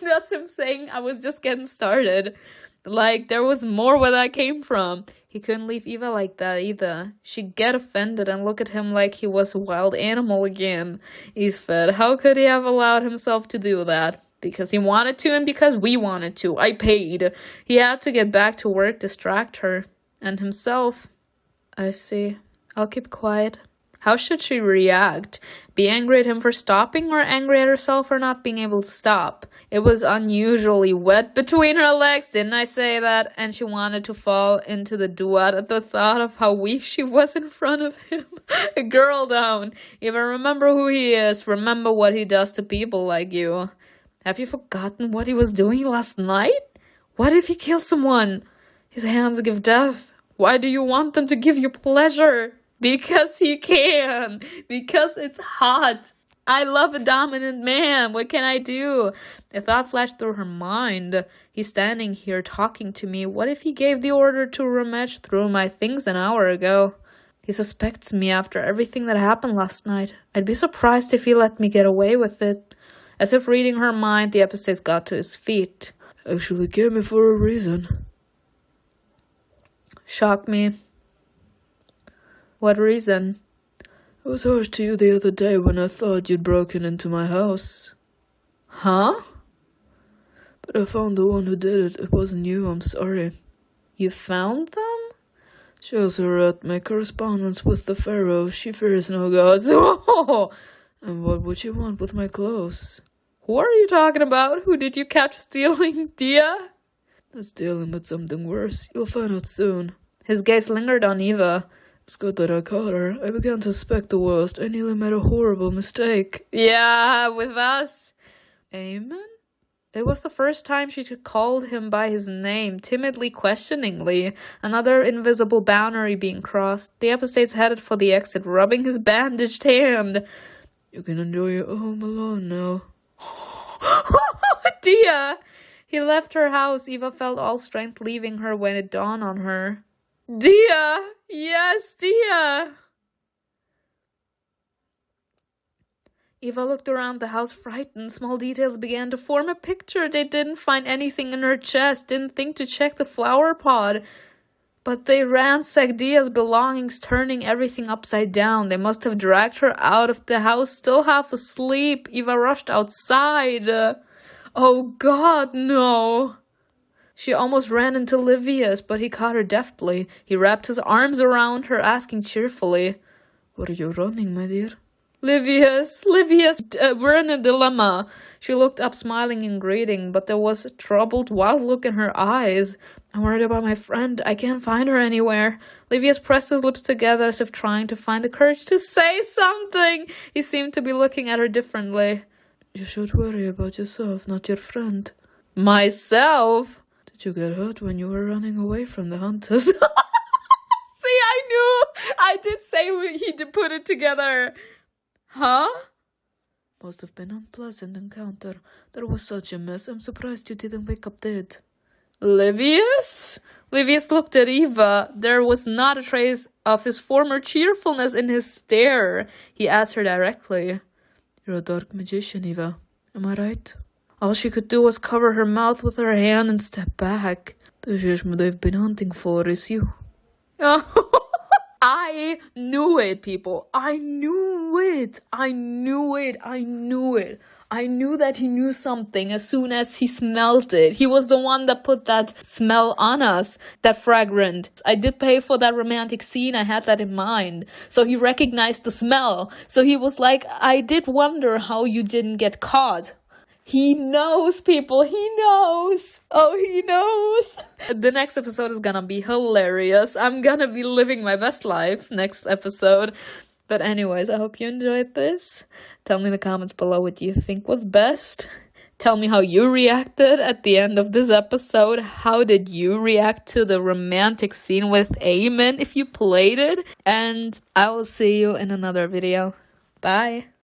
Speaker 1: That's him saying, I was just getting started. Like, there was more where that came from. He couldn't leave Eva like that either. She'd get offended and look at him like he was a wild animal again. Isfed, how could he have allowed himself to do that? Because he wanted to and because we wanted to. I paid. He had to get back to work, distract her. And himself. I see. I'll keep quiet. How should she react? Be angry at him for stopping or angry at herself for not being able to stop? It was unusually wet between her legs, didn't I say that? And she wanted to fall into the duat at the thought of how weak she was in front of him. A girl down. Even remember who he is. Remember what he does to people like you. Have you forgotten what he was doing last night? What if he killed someone? His hands give death. Why do you want them to give you pleasure? Because he can. Because it's hot. I love a dominant man. What can I do? A thought flashed through her mind. He's standing here talking to me. What if he gave the order to Ramesh through my things an hour ago? He suspects me after everything that happened last night. I'd be surprised if he let me get away with it. As if reading her mind, the Epistates got to his feet.
Speaker 2: Actually came here for a reason.
Speaker 1: Shock me. What reason?
Speaker 2: I was harsh to you the other day when I thought you'd broken into my house.
Speaker 1: Huh?
Speaker 2: But I found the one who did it. It wasn't you, I'm sorry.
Speaker 1: You found them?
Speaker 2: Shows her at my correspondence with the pharaoh. She fears no gods. And what would she want with my clothes?
Speaker 1: Who are you talking about? Who did you catch stealing, Dia?
Speaker 2: That's dealing with something worse. You'll find out soon.
Speaker 1: His gaze lingered on Eva.
Speaker 2: It's good that I caught her. I began to suspect the worst. I nearly made a horrible mistake.
Speaker 1: Yeah, with us. Eamon? It was the first time she called him by his name, timidly, questioningly. Another invisible boundary being crossed. The Epistates headed for the exit, rubbing his bandaged hand.
Speaker 2: You can enjoy your home alone now.
Speaker 1: Dia! He left her house. Eva felt all strength leaving her when it dawned on her. Dia! Yes, Dia! Eva looked around the house frightened. Small details began to form a picture. They didn't find anything in her chest, didn't think to check the flower pot. But they ransacked Dia's belongings, turning everything upside down. They must have dragged her out of the house, still half asleep. Eva rushed outside. Oh God, no! She almost ran into Livius, but he caught her deftly. He wrapped his arms around her, asking cheerfully,
Speaker 2: What are you running, my dear?
Speaker 1: Livius, we're in a dilemma. She looked up, smiling in greeting, but there was a troubled, wild look in her eyes. I'm worried about my friend. I can't find her anywhere. Livius pressed his lips together as if trying to find the courage to say something. He seemed to be looking at her differently.
Speaker 2: You should worry about yourself, not your friend.
Speaker 1: Myself?
Speaker 2: Did you get hurt when you were running away from the hunters?
Speaker 1: See, I knew! I did say he did put it together. Huh?
Speaker 2: Must have been an unpleasant encounter. There was such a mess. I'm surprised you didn't wake up dead.
Speaker 1: Livius? Livius looked at Eva. There was not a trace of his former cheerfulness in his stare. He asked her directly. You're a dark magician, Eva. Am I right? All she could do was cover her mouth with her hand and step back. The Shishma they've been hunting for is you. I knew it, people. I knew it. I knew that he knew something as soon as he smelled it. He was the one that put that smell on us, that fragrant. I did pay for that romantic scene. I had that in mind. So he recognized the smell. So he was like, I did wonder how you didn't get caught. He knows, people. He knows. Oh, he knows. The next episode is gonna be hilarious. I'm gonna be living my best life next episode. But anyways, I hope you enjoyed this. Tell me in the comments below what you think was best. Tell me how you reacted at the end of this episode. How did you react to the romantic scene with Eamon if you played it? And I will see you in another video. Bye.